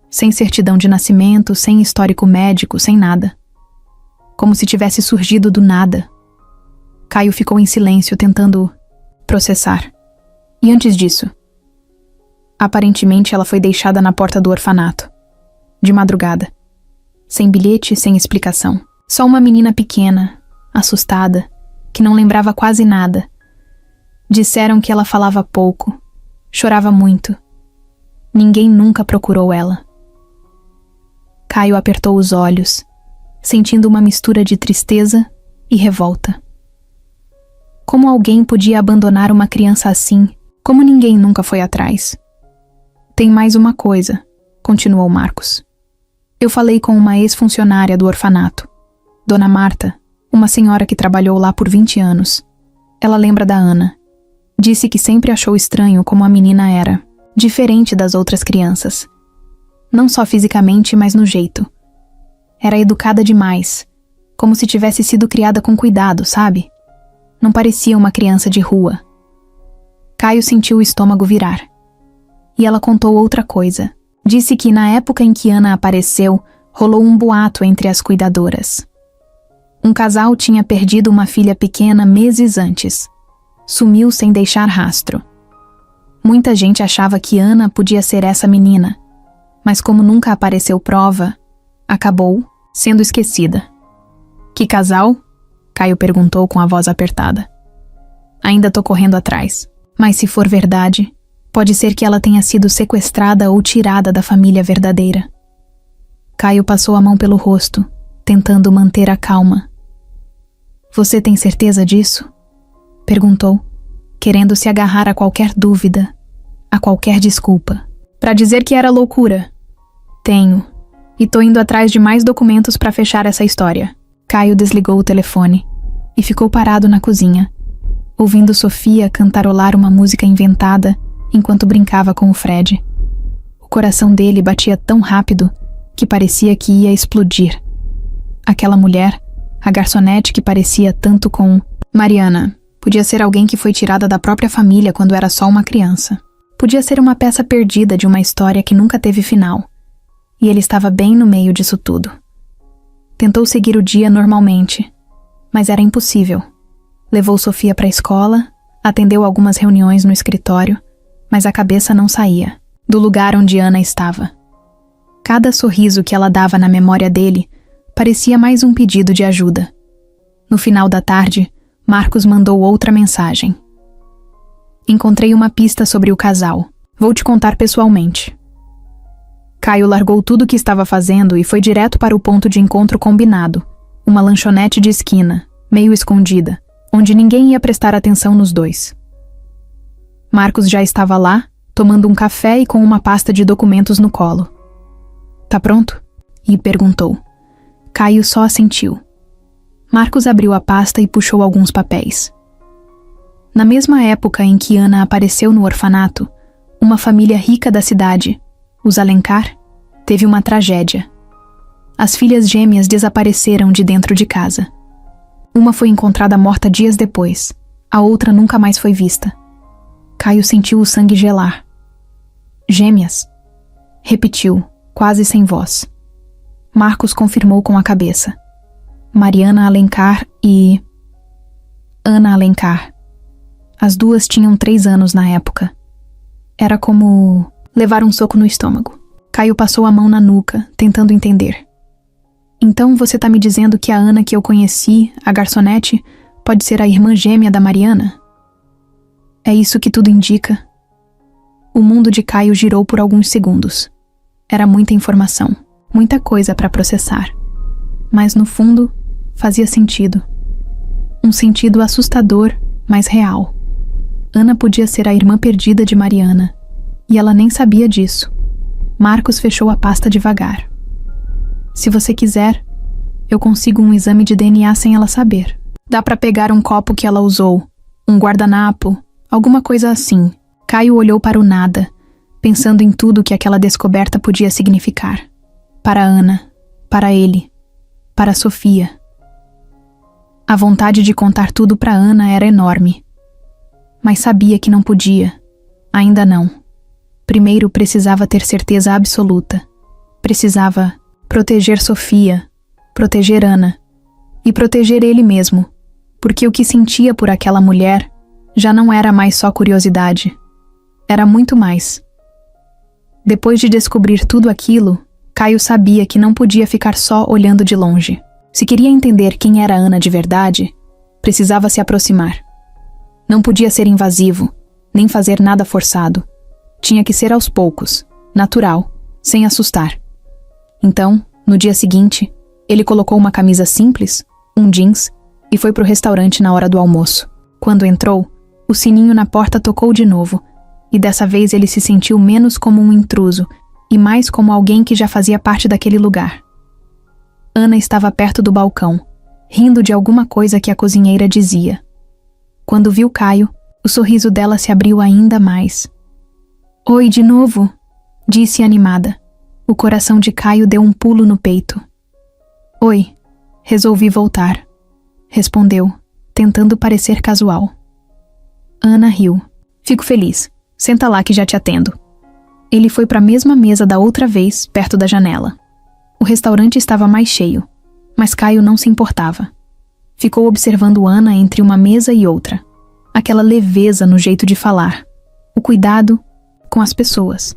Sem certidão de nascimento, sem histórico médico, sem nada. Como se tivesse surgido do nada. Caio ficou em silêncio, tentando processar. E antes disso? Aparentemente ela foi deixada na porta do orfanato. De madrugada. Sem bilhete, sem explicação. Só uma menina pequena, assustada, que não lembrava quase nada. Disseram que ela falava pouco, chorava muito. Ninguém nunca procurou ela. Caio apertou os olhos, sentindo uma mistura de tristeza e revolta. Como alguém podia abandonar uma criança assim, como ninguém nunca foi atrás? Tem mais uma coisa, continuou Marcos. Eu falei com uma ex-funcionária do orfanato, Dona Marta, uma senhora que trabalhou lá por 20 anos. Ela lembra da Ana. Disse que sempre achou estranho como a menina era, diferente das outras crianças. Não só fisicamente, mas no jeito. Era educada demais, como se tivesse sido criada com cuidado, sabe? Não parecia uma criança de rua. Caio sentiu o estômago virar. E ela contou outra coisa. Disse que na época em que Ana apareceu, rolou um boato entre as cuidadoras. Um casal tinha perdido uma filha pequena meses antes. Sumiu sem deixar rastro. Muita gente achava que Ana podia ser essa menina, mas como nunca apareceu prova, acabou sendo esquecida. Que casal? Caio perguntou com a voz apertada. Ainda tô correndo atrás, mas se for verdade, pode ser que ela tenha sido sequestrada ou tirada da família verdadeira. Caio passou a mão pelo rosto, tentando manter a calma. Você tem certeza disso? Perguntou, querendo se agarrar a qualquer dúvida, a qualquer desculpa. Pra dizer que era loucura. Tenho. E tô indo atrás de mais documentos pra fechar essa história. Caio desligou o telefone e ficou parado na cozinha, ouvindo Sofia cantarolar uma música inventada enquanto brincava com o Fred. O coração dele batia tão rápido que parecia que ia explodir. Aquela mulher, a garçonete que parecia tanto com Mariana, podia ser alguém que foi tirada da própria família quando era só uma criança. Podia ser uma peça perdida de uma história que nunca teve final. E ele estava bem no meio disso tudo. Tentou seguir o dia normalmente, mas era impossível. Levou Sofia para a escola, atendeu algumas reuniões no escritório, mas a cabeça não saía do lugar onde Ana estava. Cada sorriso que ela dava na memória dele parecia mais um pedido de ajuda. No final da tarde, Marcos mandou outra mensagem. Encontrei uma pista sobre o casal. Vou te contar pessoalmente. Caio largou tudo o que estava fazendo e foi direto para o ponto de encontro combinado, uma lanchonete de esquina, meio escondida, onde ninguém ia prestar atenção nos dois. Marcos já estava lá, tomando um café e com uma pasta de documentos no colo. Tá pronto? E perguntou. Caio só assentiu. Marcos abriu a pasta e puxou alguns papéis. Na mesma época em que Ana apareceu no orfanato, uma família rica da cidade, os Alencar, teve uma tragédia. As filhas gêmeas desapareceram de dentro de casa. Uma foi encontrada morta dias depois, a outra nunca mais foi vista. Caio sentiu o sangue gelar. Gêmeas? Repetiu, quase sem voz. Marcos confirmou com a cabeça. Mariana Alencar e Ana Alencar. As duas tinham 3 anos na época. Era como levar um soco no estômago. Caio passou a mão na nuca, tentando entender. Então você tá me dizendo que a Ana que eu conheci, a garçonete, pode ser a irmã gêmea da Mariana? É isso que tudo indica. O mundo de Caio girou por alguns segundos. Era muita informação, muita coisa para processar. Mas no fundo, fazia sentido. Um sentido assustador, mas real. Ana podia ser a irmã perdida de Mariana. E ela nem sabia disso. Marcos fechou a pasta devagar. Se você quiser, eu consigo um exame de DNA sem ela saber. Dá pra pegar um copo que ela usou, um guardanapo, alguma coisa assim. Caio olhou para o nada, pensando em tudo que aquela descoberta podia significar. Para Ana, para ele, para Sofia. A vontade de contar tudo para Ana era enorme. Mas sabia que não podia. Ainda não. Primeiro precisava ter certeza absoluta. Precisava proteger Sofia, proteger Ana e proteger ele mesmo, porque o que sentia por aquela mulher já não era mais só curiosidade. Era muito mais. Depois de descobrir tudo aquilo, Caio sabia que não podia ficar só olhando de longe. Se queria entender quem era Ana de verdade, precisava se aproximar. Não podia ser invasivo, nem fazer nada forçado. Tinha que ser aos poucos, natural, sem assustar. Então, no dia seguinte, ele colocou uma camisa simples, um jeans, e foi pro restaurante na hora do almoço. Quando entrou, o sininho na porta tocou de novo, e dessa vez ele se sentiu menos como um intruso e mais como alguém que já fazia parte daquele lugar. Ana estava perto do balcão, rindo de alguma coisa que a cozinheira dizia. Quando viu Caio, o sorriso dela se abriu ainda mais. Oi, de novo, disse animada. O coração de Caio deu um pulo no peito. Oi, resolvi voltar, respondeu, tentando parecer casual. Ana riu. Fico feliz. Senta lá que já te atendo. Ele foi para a mesma mesa da outra vez, perto da janela. O restaurante estava mais cheio, mas Caio não se importava. Ficou observando Ana entre uma mesa e outra. Aquela leveza no jeito de falar. O cuidado com as pessoas.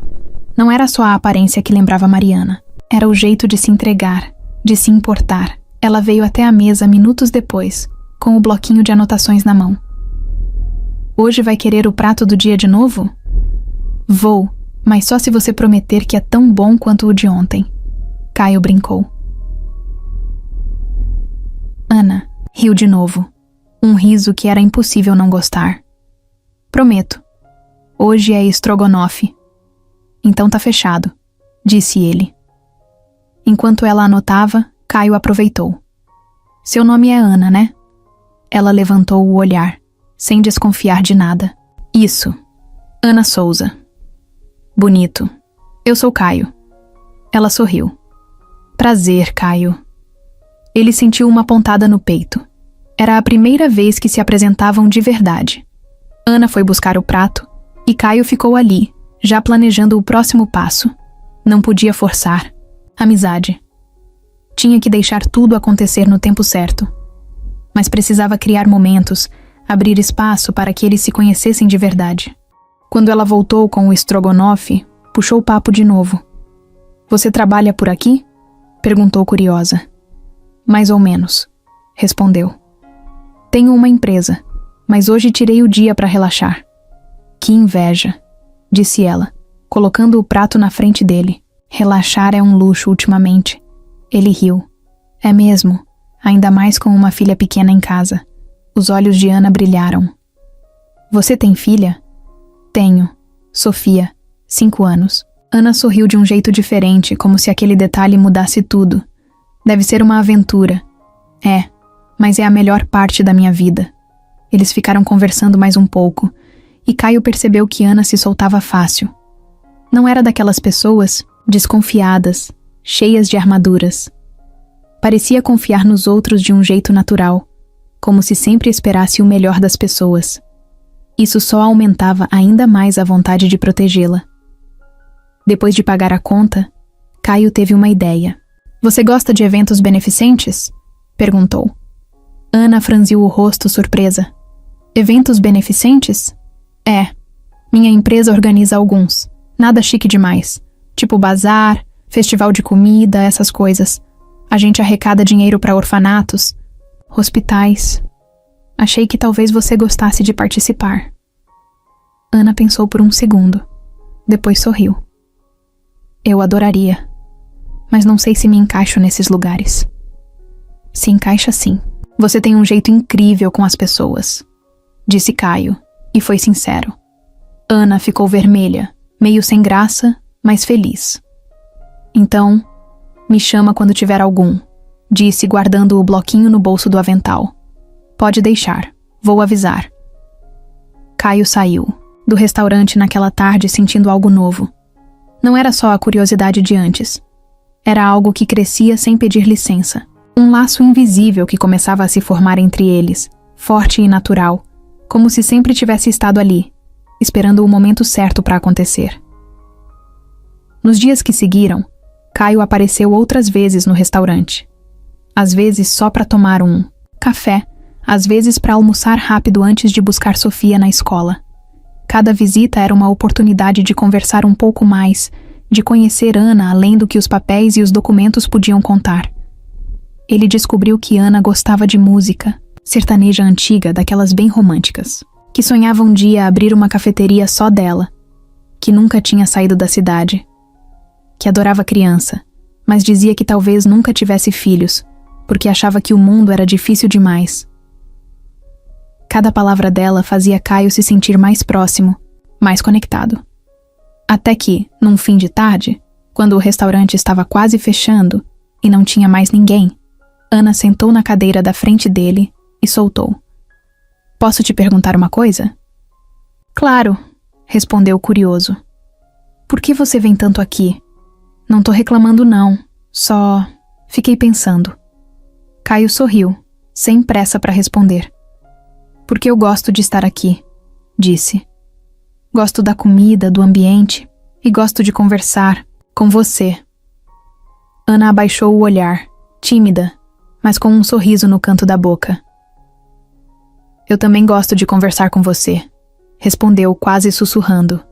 Não era só a aparência que lembrava Mariana. Era o jeito de se entregar, de se importar. Ela veio até a mesa minutos depois, com o bloquinho de anotações na mão. Hoje vai querer o prato do dia de novo? Vou, mas só se você prometer que é tão bom quanto o de ontem. Caio brincou. Ana riu de novo. Um riso que era impossível não gostar. Prometo. Hoje é estrogonofe. Então tá fechado, disse ele. Enquanto ela anotava, Caio aproveitou. Seu nome é Ana, né? Ela levantou o olhar, sem desconfiar de nada. Isso, Ana Souza. Bonito. Eu sou Caio. Ela sorriu. Prazer, Caio. Ele sentiu uma pontada no peito. Era a primeira vez que se apresentavam de verdade. Ana foi buscar o prato e Caio ficou ali, já planejando o próximo passo. Não podia forçar. Amizade. Tinha que deixar tudo acontecer no tempo certo. Mas precisava criar momentos, abrir espaço para que eles se conhecessem de verdade. Quando ela voltou com o estrogonofe, puxou o papo de novo. Você trabalha por aqui? Perguntou curiosa. Mais ou menos, respondeu. Tenho uma empresa, mas hoje tirei o dia para relaxar. Que inveja, disse ela, colocando o prato na frente dele. Relaxar é um luxo ultimamente. Ele riu. É mesmo, ainda mais com uma filha pequena em casa. Os olhos de Ana brilharam. Você tem filha? Tenho. Sofia, 5 anos. Ana sorriu de um jeito diferente, como se aquele detalhe mudasse tudo. Deve ser uma aventura. É, mas é a melhor parte da minha vida. Eles ficaram conversando mais um pouco, e Caio percebeu que Ana se soltava fácil. Não era daquelas pessoas desconfiadas, cheias de armaduras. Parecia confiar nos outros de um jeito natural, como se sempre esperasse o melhor das pessoas. Isso só aumentava ainda mais a vontade de protegê-la. Depois de pagar a conta, Caio teve uma ideia. Você gosta de eventos beneficentes? Perguntou. Ana franziu o rosto surpresa. Eventos beneficentes? É. Minha empresa organiza alguns. Nada chique demais. Tipo bazar, festival de comida, essas coisas. A gente arrecada dinheiro para orfanatos, hospitais. Achei que talvez você gostasse de participar. Ana pensou por um segundo. Depois sorriu. Eu adoraria. Mas não sei se me encaixo nesses lugares. Se encaixa sim. Você tem um jeito incrível com as pessoas, disse Caio, e foi sincero. Ana ficou vermelha, meio sem graça, mas feliz. Então, me chama quando tiver algum, disse guardando o bloquinho no bolso do avental. Pode deixar, vou avisar. Caio saiu do restaurante naquela tarde sentindo algo novo. Não era só a curiosidade de antes. Era algo que crescia sem pedir licença. Um laço invisível que começava a se formar entre eles, forte e natural, como se sempre tivesse estado ali, esperando o momento certo para acontecer. Nos dias que seguiram, Caio apareceu outras vezes no restaurante. Às vezes só para tomar um café, às vezes para almoçar rápido antes de buscar Sofia na escola. Cada visita era uma oportunidade de conversar um pouco mais, de conhecer Ana além do que os papéis e os documentos podiam contar. Ele descobriu que Ana gostava de música, sertaneja antiga, daquelas bem românticas, que sonhava um dia abrir uma cafeteria só dela, que nunca tinha saído da cidade, que adorava criança, mas dizia que talvez nunca tivesse filhos, porque achava que o mundo era difícil demais. Cada palavra dela fazia Caio se sentir mais próximo, mais conectado. Até que, num fim de tarde, quando o restaurante estava quase fechando e não tinha mais ninguém, Ana sentou na cadeira da frente dele e soltou. Posso te perguntar uma coisa? Claro, respondeu curioso. Por que você vem tanto aqui? Não tô reclamando não, só fiquei pensando. Caio sorriu, sem pressa para responder. Porque eu gosto de estar aqui, disse. Gosto da comida, do ambiente e gosto de conversar com você. Ana abaixou o olhar, tímida, mas com um sorriso no canto da boca. Eu também gosto de conversar com você, respondeu quase sussurrando.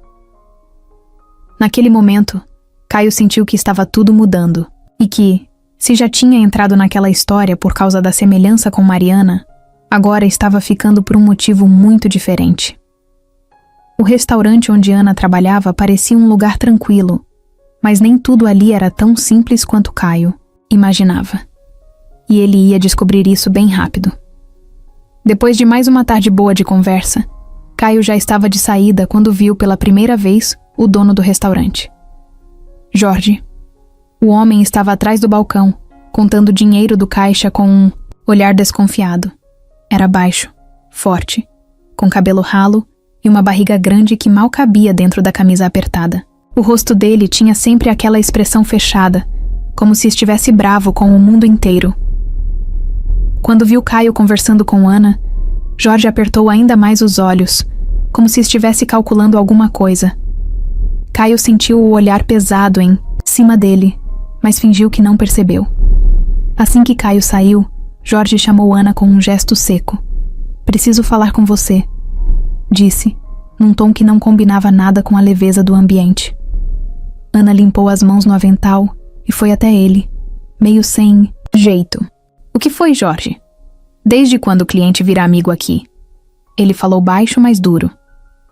Naquele momento, Caio sentiu que estava tudo mudando e que, se já tinha entrado naquela história por causa da semelhança com Mariana, agora estava ficando por um motivo muito diferente. O restaurante onde Ana trabalhava parecia um lugar tranquilo, mas nem tudo ali era tão simples quanto Caio imaginava. E ele ia descobrir isso bem rápido. Depois de mais uma tarde boa de conversa, Caio já estava de saída quando viu pela primeira vez o dono do restaurante. Jorge. O homem estava atrás do balcão, contando dinheiro do caixa com um olhar desconfiado. Era baixo, forte, com cabelo ralo e uma barriga grande que mal cabia dentro da camisa apertada. O rosto dele tinha sempre aquela expressão fechada, como se estivesse bravo com o mundo inteiro. Quando viu Caio conversando com Ana, Jorge apertou ainda mais os olhos, como se estivesse calculando alguma coisa. Caio sentiu o olhar pesado em cima dele, mas fingiu que não percebeu. Assim que Caio saiu, Jorge chamou Ana com um gesto seco. "Preciso falar com você", disse, num tom que não combinava nada com a leveza do ambiente. Ana limpou as mãos no avental e foi até ele, meio sem jeito. "O que foi, Jorge? Desde quando o cliente vira amigo aqui?" Ele falou baixo, mas duro.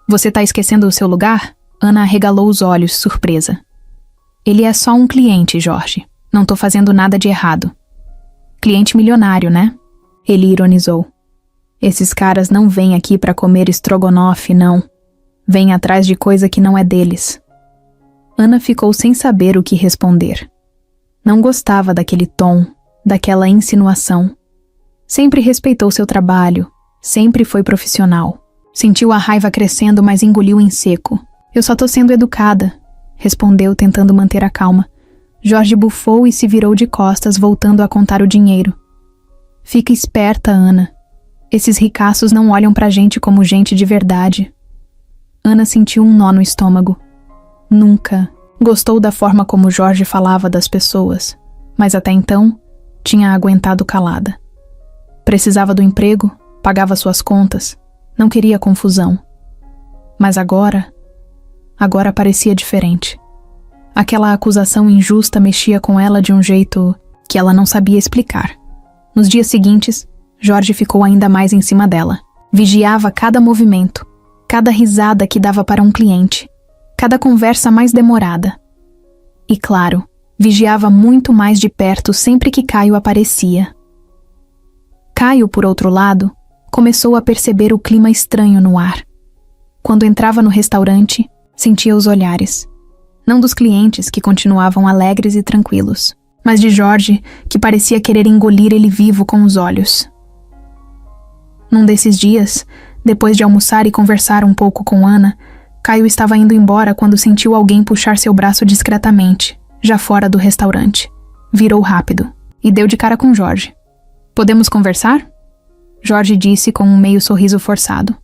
"Você tá esquecendo o seu lugar?" Ana arregalou os olhos, surpresa. "Ele é só um cliente, Jorge. Não tô fazendo nada de errado." "Cliente milionário, né?" Ele ironizou. "Esses caras não vêm aqui pra comer estrogonofe, não. Vêm atrás de coisa que não é deles." Ana ficou sem saber o que responder. Não gostava daquele tom, daquela insinuação. Sempre respeitou seu trabalho, sempre foi profissional. Sentiu a raiva crescendo, mas engoliu em seco. "Eu só tô sendo educada", respondeu, tentando manter a calma. Jorge bufou e se virou de costas, voltando a contar o dinheiro. "Fica esperta, Ana. Esses ricaços não olham pra gente como gente de verdade." Ana sentiu um nó no estômago. Nunca gostou da forma como Jorge falava das pessoas, mas até então tinha aguentado calada. Precisava do emprego, pagava suas contas, não queria confusão. Mas agora parecia diferente. Aquela acusação injusta mexia com ela de um jeito que ela não sabia explicar. Nos dias seguintes, Jorge ficou ainda mais em cima dela. Vigiava cada movimento, cada risada que dava para um cliente, cada conversa mais demorada. E claro, vigiava muito mais de perto sempre que Caio aparecia. Caio, por outro lado, começou a perceber o clima estranho no ar. Quando entrava no restaurante, sentia os olhares. Não dos clientes, que continuavam alegres e tranquilos, mas de Jorge, que parecia querer engolir ele vivo com os olhos. Num desses dias, depois de almoçar e conversar um pouco com Ana, Caio estava indo embora quando sentiu alguém puxar seu braço discretamente, já fora do restaurante. Virou rápido e deu de cara com Jorge. "Podemos conversar?" Jorge disse com um meio sorriso forçado.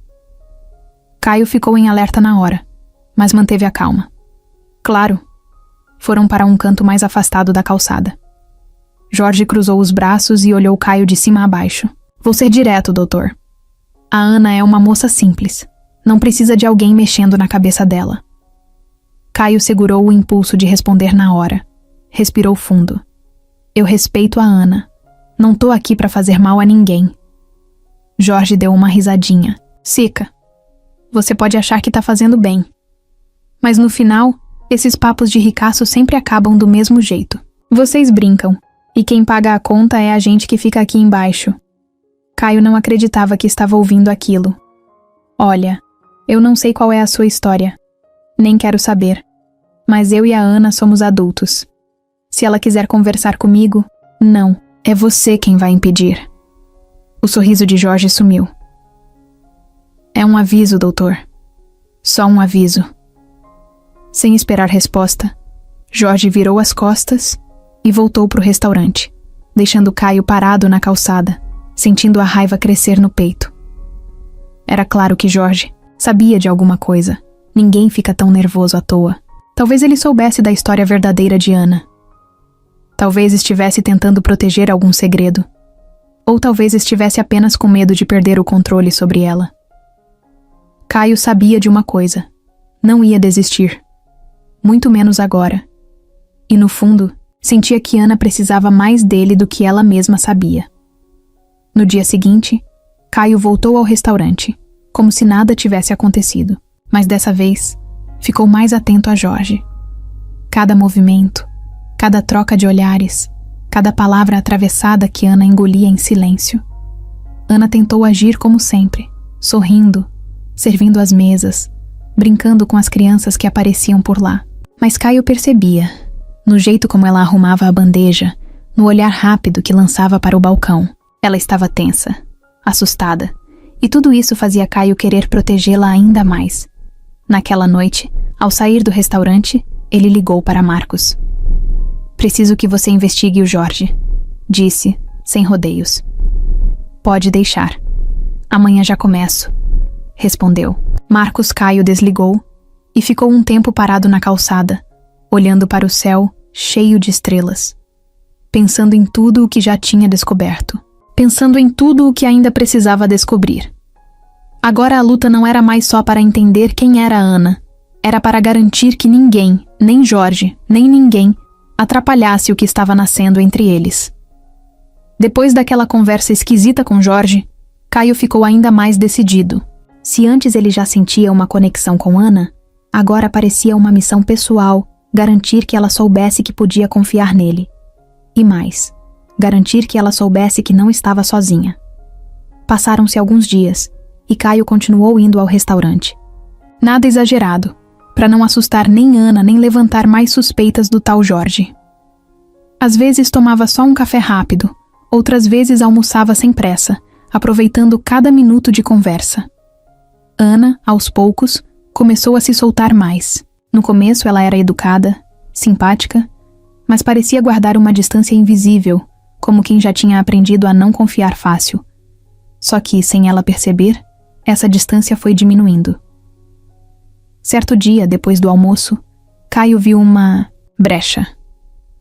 Caio ficou em alerta na hora, mas manteve a calma. "Claro." Foram para um canto mais afastado da calçada. Jorge cruzou os braços e olhou Caio de cima a baixo. "Vou ser direto, doutor. A Ana é uma moça simples. Não precisa de alguém mexendo na cabeça dela." Caio segurou o impulso de responder na hora. Respirou fundo. "Eu respeito a Ana. Não tô aqui para fazer mal a ninguém." Jorge deu uma risadinha. "Sica. Você pode achar que tá fazendo bem. Mas no final, esses papos de ricaço sempre acabam do mesmo jeito. Vocês brincam, e quem paga a conta é a gente que fica aqui embaixo." Caio não acreditava que estava ouvindo aquilo. "Olha, eu não sei qual é a sua história. Nem quero saber. Mas eu e a Ana somos adultos. Se ela quiser conversar comigo, não, é você quem vai impedir." O sorriso de Jorge sumiu. "É um aviso, doutor. Só um aviso." Sem esperar resposta, Jorge virou as costas e voltou para o restaurante, deixando Caio parado na calçada, sentindo a raiva crescer no peito. Era claro que Jorge sabia de alguma coisa. Ninguém fica tão nervoso à toa. Talvez ele soubesse da história verdadeira de Ana. Talvez estivesse tentando proteger algum segredo. Ou talvez estivesse apenas com medo de perder o controle sobre ela. Caio sabia de uma coisa. Não ia desistir. Muito menos agora. E no fundo, sentia que Ana precisava mais dele do que ela mesma sabia. No dia seguinte, Caio voltou ao restaurante, como se nada tivesse acontecido. Mas dessa vez, ficou mais atento a Jorge. Cada movimento, cada troca de olhares, cada palavra atravessada que Ana engolia em silêncio. Ana tentou agir como sempre, sorrindo, servindo as mesas, brincando com as crianças que apareciam por lá. Mas Caio percebia, no jeito como ela arrumava a bandeja, no olhar rápido que lançava para o balcão. Ela estava tensa, assustada, e tudo isso fazia Caio querer protegê-la ainda mais. Naquela noite, ao sair do restaurante, ele ligou para Marcos. "Preciso que você investigue o Jorge", disse, sem rodeios. "Pode deixar. Amanhã já começo", respondeu. Marcos Caio desligou e ficou um tempo parado na calçada, olhando para o céu cheio de estrelas, pensando em tudo o que já tinha descoberto, pensando em tudo o que ainda precisava descobrir. Agora a luta não era mais só para entender quem era Ana, era para garantir que ninguém, nem Jorge, nem ninguém, atrapalhasse o que estava nascendo entre eles. Depois daquela conversa esquisita com Jorge, Caio ficou ainda mais decidido. Se antes ele já sentia uma conexão com Ana, agora parecia uma missão pessoal garantir que ela soubesse que podia confiar nele. E mais, garantir que ela soubesse que não estava sozinha. Passaram-se alguns dias, e Caio continuou indo ao restaurante. Nada exagerado, para não assustar nem Ana nem levantar mais suspeitas do tal Jorge. Às vezes tomava só um café rápido, outras vezes almoçava sem pressa, aproveitando cada minuto de conversa. Ana, aos poucos, começou a se soltar mais. No começo ela era educada, simpática, mas parecia guardar uma distância invisível, como quem já tinha aprendido a não confiar fácil. Só que, sem ela perceber, essa distância foi diminuindo. Certo dia, depois do almoço, Caio viu uma brecha.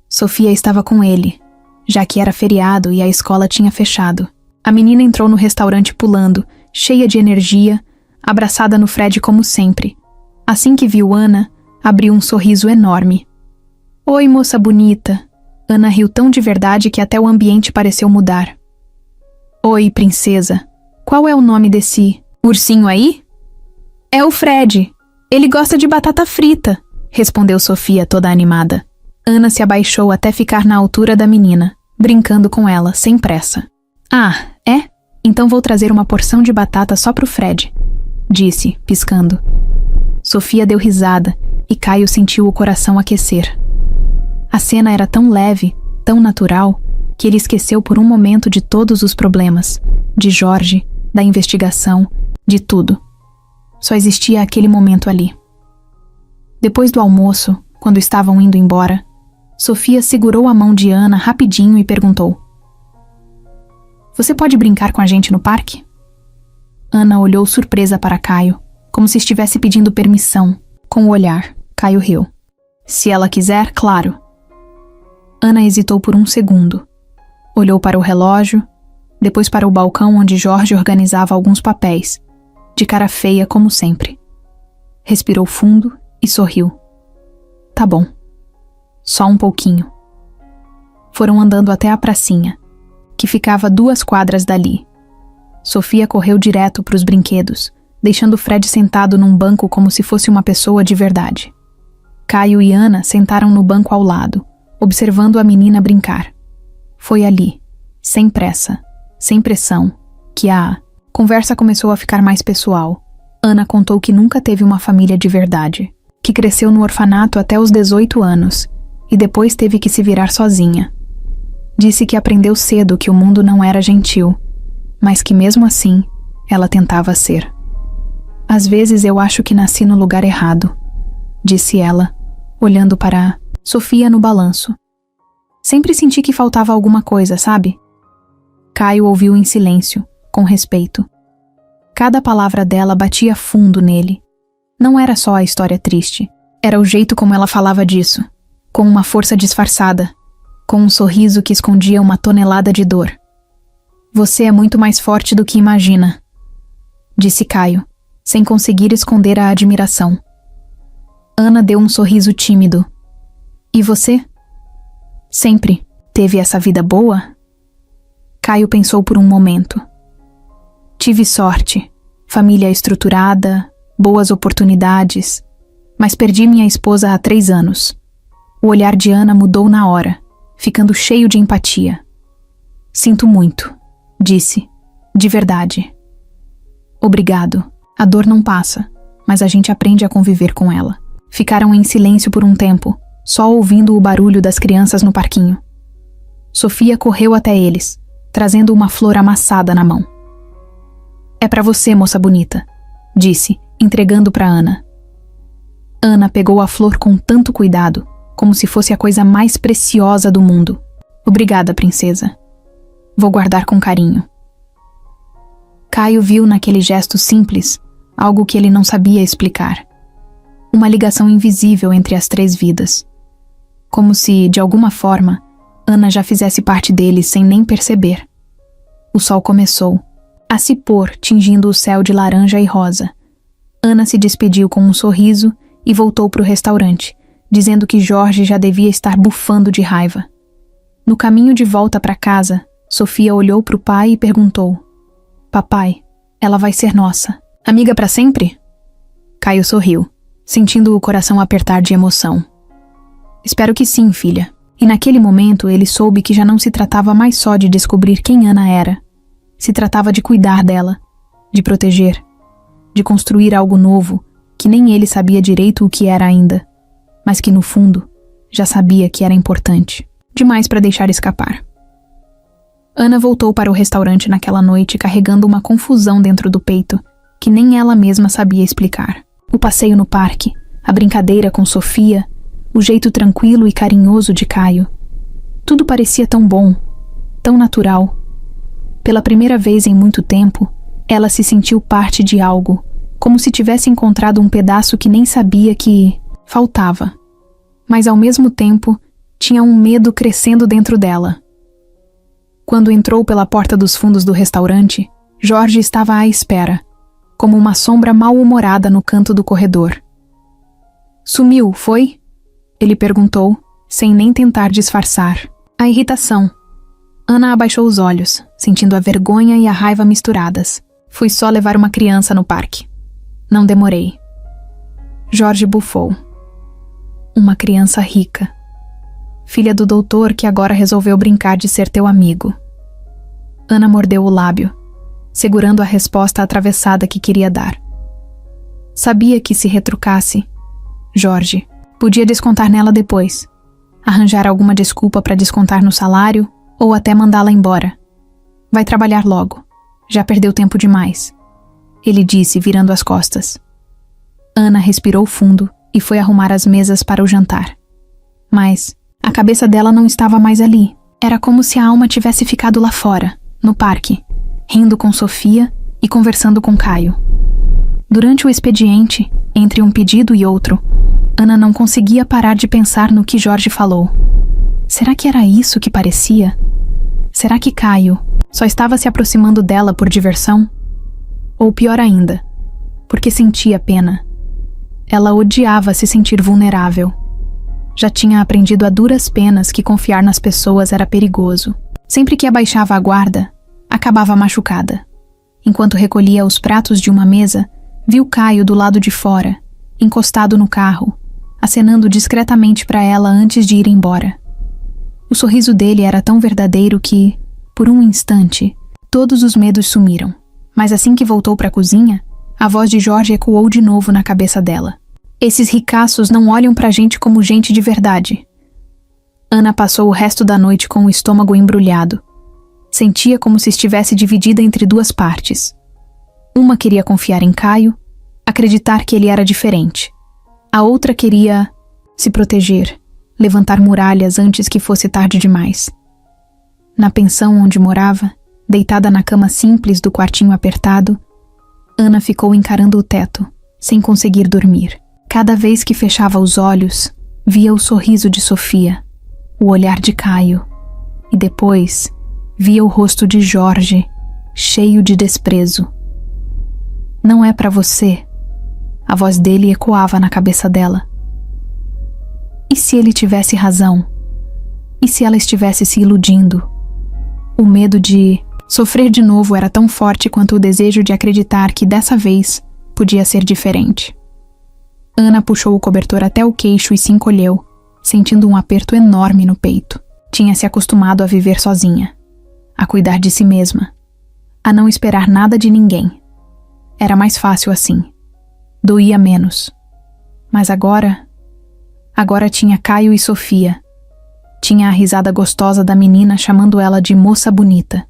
Sofia estava com ele, já que era feriado e a escola tinha fechado. A menina entrou no restaurante pulando, cheia de energia, abraçada no Fred como sempre. Assim que viu Ana, abriu um sorriso enorme. "Oi, moça bonita." Ana riu tão de verdade que até o ambiente pareceu mudar. "Oi, princesa. Qual é o nome desse ursinho aí?" "É o Fred. Ele gosta de batata frita", respondeu Sofia toda animada. Ana se abaixou até ficar na altura da menina, brincando com ela, sem pressa. "Ah, é? Então vou trazer uma porção de batata só pro Fred", disse, piscando. Sofia deu risada e Caio sentiu o coração aquecer. A cena era tão leve, tão natural, que ele esqueceu por um momento de todos os problemas, de Jorge, da investigação, de tudo. Só existia aquele momento ali. Depois do almoço, quando estavam indo embora, Sofia segurou a mão de Ana rapidinho e perguntou: "Você pode brincar com a gente no parque?" Ana olhou surpresa para Caio, como se estivesse pedindo permissão. Com o olhar, Caio riu. "Se ela quiser, claro." Ana hesitou por um segundo. Olhou para o relógio, depois para o balcão onde Jorge organizava alguns papéis, de cara feia como sempre. Respirou fundo e sorriu. "Tá bom. Só um pouquinho." Foram andando até a pracinha, que ficava 2 quadras dali. Sofia correu direto para os brinquedos, deixando Fred sentado num banco como se fosse uma pessoa de verdade. Caio e Ana sentaram no banco ao lado, observando a menina brincar. Foi ali, sem pressa, sem pressão, que a conversa começou a ficar mais pessoal. Ana contou que nunca teve uma família de verdade, que cresceu no orfanato até os 18 anos e depois teve que se virar sozinha. Disse que aprendeu cedo que o mundo não era gentil, mas que mesmo assim, ela tentava ser. "Às vezes eu acho que nasci no lugar errado", disse ela, olhando para Sofia no balanço. "Sempre senti que faltava alguma coisa, sabe?" Caio ouviu em silêncio, com respeito. Cada palavra dela batia fundo nele. Não era só a história triste, era o jeito como ela falava disso, com uma força disfarçada, com um sorriso que escondia uma tonelada de dor. "Você é muito mais forte do que imagina", disse Caio, sem conseguir esconder a admiração. Ana deu um sorriso tímido. "E você? Sempre teve essa vida boa?" Caio pensou por um momento. "Tive sorte, família estruturada, boas oportunidades, mas perdi minha esposa há 3 anos. O olhar de Ana mudou na hora, ficando cheio de empatia. "Sinto muito", disse, de verdade. "Obrigado", A dor não passa, mas a gente aprende a conviver com ela. Ficaram em silêncio por um tempo, só ouvindo o barulho das crianças no parquinho. Sofia correu até eles, trazendo uma flor amassada na mão. É pra você, moça bonita, disse, entregando para Ana. Ana pegou a flor com tanto cuidado, como se fosse a coisa mais preciosa do mundo. Obrigada, princesa. Vou guardar com carinho. Caio viu naquele gesto simples algo que ele não sabia explicar. Uma ligação invisível entre as 3 vidas. Como se, de alguma forma, Ana já fizesse parte dele sem nem perceber. O sol começou a se pôr, tingindo o céu de laranja e rosa. Ana se despediu com um sorriso e voltou para o restaurante, dizendo que Jorge já devia estar bufando de raiva. No caminho de volta para casa, Sofia olhou para o pai e perguntou: Papai, ela vai ser nossa. Amiga para sempre? Caio sorriu, sentindo o coração apertar de emoção. Espero que sim, filha. E naquele momento ele soube que já não se tratava mais só de descobrir quem Ana era. Se tratava de cuidar dela, de proteger, de construir algo novo que nem ele sabia direito o que era ainda, mas que no fundo já sabia que era importante, demais para deixar escapar. Ana voltou para o restaurante naquela noite carregando uma confusão dentro do peito que nem ela mesma sabia explicar. O passeio no parque, a brincadeira com Sofia, o jeito tranquilo e carinhoso de Caio. Tudo parecia tão bom, tão natural. Pela primeira vez em muito tempo, ela se sentiu parte de algo, como se tivesse encontrado um pedaço que nem sabia que faltava. Mas ao mesmo tempo, tinha um medo crescendo dentro dela. Quando entrou pela porta dos fundos do restaurante, Jorge estava à espera, como uma sombra mal-humorada no canto do corredor. Sumiu, foi? Ele perguntou, sem nem tentar disfarçar a irritação. Ana abaixou os olhos, sentindo a vergonha e a raiva misturadas. Fui só levar uma criança no parque. Não demorei. Jorge bufou. Uma criança rica. Filha do doutor que agora resolveu brincar de ser teu amigo. Ana mordeu o lábio, segurando a resposta atravessada que queria dar. Sabia que se retrucasse, Jorge podia descontar nela depois, arranjar alguma desculpa para descontar no salário ou até mandá-la embora. Vai trabalhar logo. Já perdeu tempo demais, ele disse, virando as costas. Ana respirou fundo e foi arrumar as mesas para o jantar. Mas a cabeça dela não estava mais ali. Era como se a alma tivesse ficado lá fora, no parque, rindo com Sofia e conversando com Caio. Durante o expediente, entre um pedido e outro, Ana não conseguia parar de pensar no que Jorge falou. Será que era isso que parecia? Será que Caio só estava se aproximando dela por diversão? Ou pior ainda, porque sentia pena. Ela odiava se sentir vulnerável. Já tinha aprendido a duras penas que confiar nas pessoas era perigoso. Sempre que abaixava a guarda, acabava machucada. Enquanto recolhia os pratos de uma mesa, viu Caio do lado de fora, encostado no carro, acenando discretamente para ela antes de ir embora. O sorriso dele era tão verdadeiro que, por um instante, todos os medos sumiram. Mas assim que voltou para a cozinha, a voz de Jorge ecoou de novo na cabeça dela. Esses ricaços não olham pra gente como gente de verdade. Ana passou o resto da noite com o estômago embrulhado. Sentia como se estivesse dividida entre 2 partes. Uma queria confiar em Caio, acreditar que ele era diferente. A outra queria se proteger, levantar muralhas antes que fosse tarde demais. Na pensão onde morava, deitada na cama simples do quartinho apertado, Ana ficou encarando o teto, sem conseguir dormir. Cada vez que fechava os olhos, via o sorriso de Sofia, o olhar de Caio, e depois via o rosto de Jorge, cheio de desprezo. Não é pra você. A voz dele ecoava na cabeça dela. E se ele tivesse razão? E se ela estivesse se iludindo? O medo de sofrer de novo era tão forte quanto o desejo de acreditar que dessa vez podia ser diferente. Ana puxou o cobertor até o queixo e se encolheu, sentindo um aperto enorme no peito. Tinha se acostumado a viver sozinha, a cuidar de si mesma, a não esperar nada de ninguém. Era mais fácil assim. Doía menos. Mas agora tinha Caio e Sofia. Tinha a risada gostosa da menina chamando ela de moça bonita.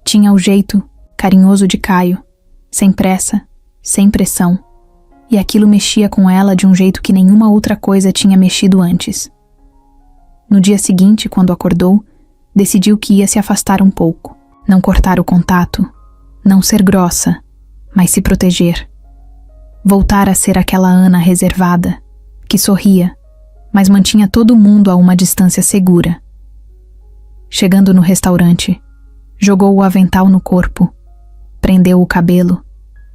Tinha o jeito carinhoso de Caio, sem pressa, sem pressão. E aquilo mexia com ela de um jeito que nenhuma outra coisa tinha mexido antes. No dia seguinte, quando acordou, decidiu que ia se afastar um pouco, não cortar o contato, não ser grossa, mas se proteger. Voltar a ser aquela Ana reservada, que sorria, mas mantinha todo mundo a uma distância segura. Chegando no restaurante, jogou o avental no corpo, prendeu o cabelo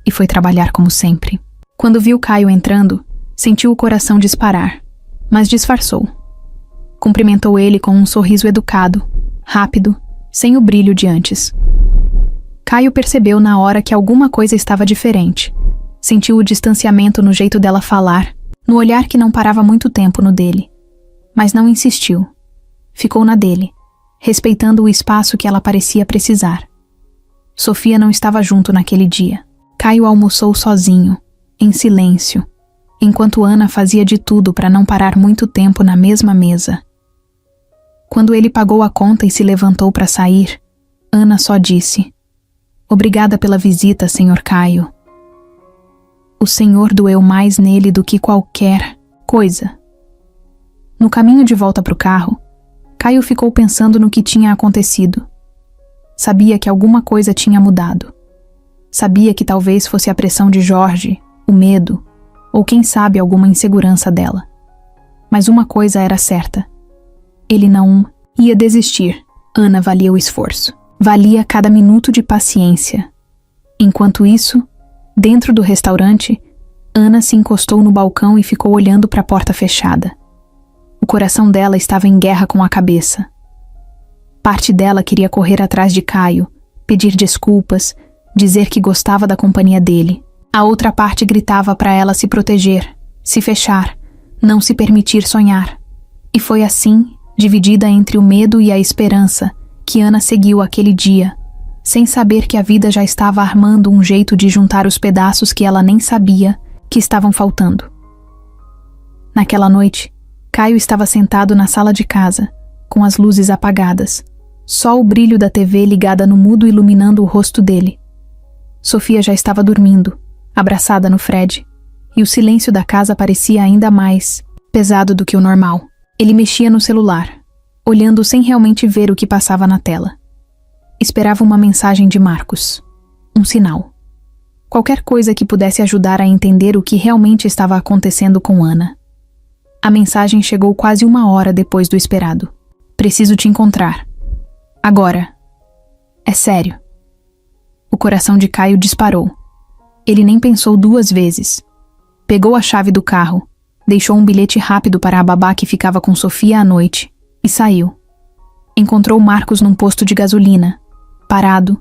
e foi trabalhar como sempre. Quando viu Caio entrando, sentiu o coração disparar, mas disfarçou. Cumprimentou ele com um sorriso educado, rápido, sem o brilho de antes. Caio percebeu na hora que alguma coisa estava diferente. Sentiu o distanciamento no jeito dela falar, no olhar que não parava muito tempo no dele. Mas não insistiu. Ficou na dele, respeitando o espaço que ela parecia precisar. Sofia não estava junto naquele dia. Caio almoçou sozinho, em silêncio, enquanto Ana fazia de tudo para não parar muito tempo na mesma mesa. Quando ele pagou a conta e se levantou para sair, Ana só disse: "Obrigada pela visita, Sr. Caio. O senhor doeu mais nele do que qualquer coisa." No caminho de volta para o carro, Caio ficou pensando no que tinha acontecido. Sabia que alguma coisa tinha mudado. Sabia que talvez fosse a pressão de Jorge, o medo, ou quem sabe alguma insegurança dela. Mas uma coisa era certa. Ele não ia desistir. Ana valia o esforço. Valia cada minuto de paciência. Enquanto isso, dentro do restaurante, Ana se encostou no balcão e ficou olhando para a porta fechada. O coração dela estava em guerra com a cabeça. Parte dela queria correr atrás de Caio, pedir desculpas, dizer que gostava da companhia dele. A outra parte gritava para ela se proteger, se fechar, não se permitir sonhar. E foi assim, dividida entre o medo e a esperança, que Ana seguiu aquele dia, sem saber que a vida já estava armando um jeito de juntar os pedaços que ela nem sabia que estavam faltando. Naquela noite, Caio estava sentado na sala de casa, com as luzes apagadas, só o brilho da TV ligada no mudo iluminando o rosto dele. Sofia já estava dormindo, abraçada no Fred, e o silêncio da casa parecia ainda mais pesado do que o normal. Ele mexia no celular, olhando sem realmente ver o que passava na tela. Esperava uma mensagem de Marcos, um sinal. Qualquer coisa que pudesse ajudar a entender o que realmente estava acontecendo com Ana. A mensagem chegou quase 1 hora depois do esperado. "Preciso te encontrar. Agora. É sério." O coração de Caio disparou. Ele nem pensou 2 vezes. Pegou a chave do carro, deixou um bilhete rápido para a babá que ficava com Sofia à noite e saiu. Encontrou Marcos num posto de gasolina, parado,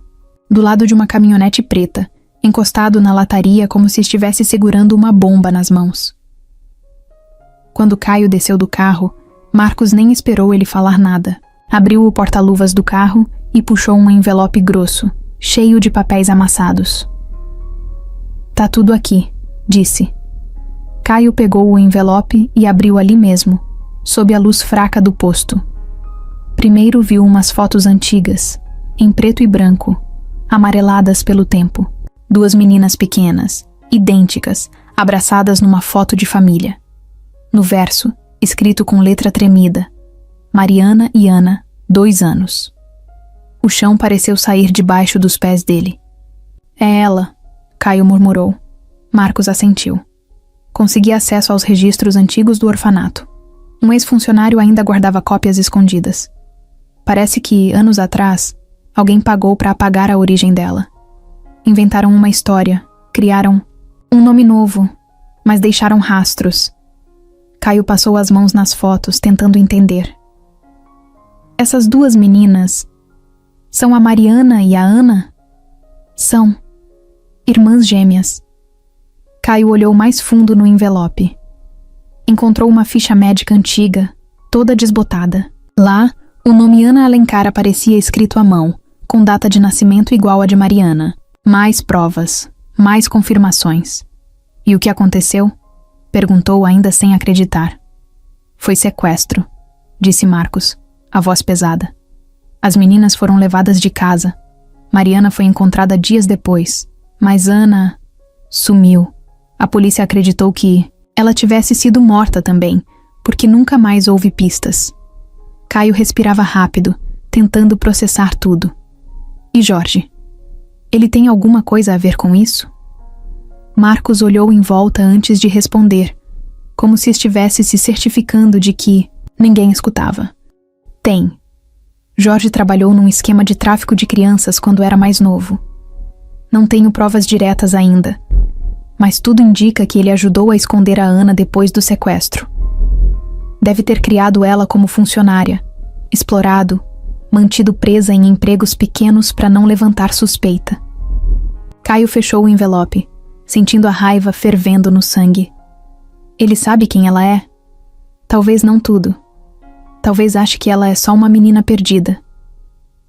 do lado de uma caminhonete preta, encostado na lataria como se estivesse segurando uma bomba nas mãos. Quando Caio desceu do carro, Marcos nem esperou ele falar nada. Abriu o porta-luvas do carro e puxou um envelope grosso, cheio de papéis amassados. "Tá tudo aqui", disse. Caio pegou o envelope e abriu ali mesmo, sob a luz fraca do posto. Primeiro viu umas fotos antigas, em preto e branco, amareladas pelo tempo. 2 meninas pequenas, idênticas, abraçadas numa foto de família. No verso, escrito com letra tremida: "Mariana e Ana, 2 anos." O chão pareceu sair debaixo dos pés dele. "É ela", Caio murmurou. Marcos assentiu. Conseguia acesso aos registros antigos do orfanato. Um ex-funcionário ainda guardava cópias escondidas. Parece que, anos atrás, alguém pagou para apagar a origem dela. Inventaram uma história, criaram um nome novo, mas deixaram rastros. Caio passou as mãos nas fotos, tentando entender. Essas 2 meninas são a Mariana e a Ana? São irmãs gêmeas. Caio olhou mais fundo no envelope. Encontrou uma ficha médica antiga, toda desbotada. Lá, o nome Ana Alencar aparecia escrito à mão, com data de nascimento igual à de Mariana. Mais provas, Mais confirmações. E o que aconteceu? Perguntou, ainda sem acreditar. Foi sequestro, disse Marcos, a voz pesada. As meninas foram levadas de casa. Mariana foi encontrada dias depois, mas Ana sumiu. A polícia acreditou que ela tivesse sido morta também, porque nunca mais houve pistas. Caio respirava rápido, tentando processar tudo. E Jorge? Ele tem alguma coisa a ver com isso? Marcos olhou em volta antes de responder, como se estivesse se certificando de que ninguém escutava. Tem. Jorge trabalhou num esquema de tráfico de crianças quando era mais novo. Não tenho provas diretas ainda, mas tudo indica que ele ajudou a esconder a Ana depois do sequestro. Deve ter criado ela como funcionária, explorado, mantido presa em empregos pequenos para não levantar suspeita. Caio fechou o envelope, sentindo a raiva fervendo no sangue. Ele sabe quem ela é? Talvez não tudo. Talvez ache que ela é só uma menina perdida.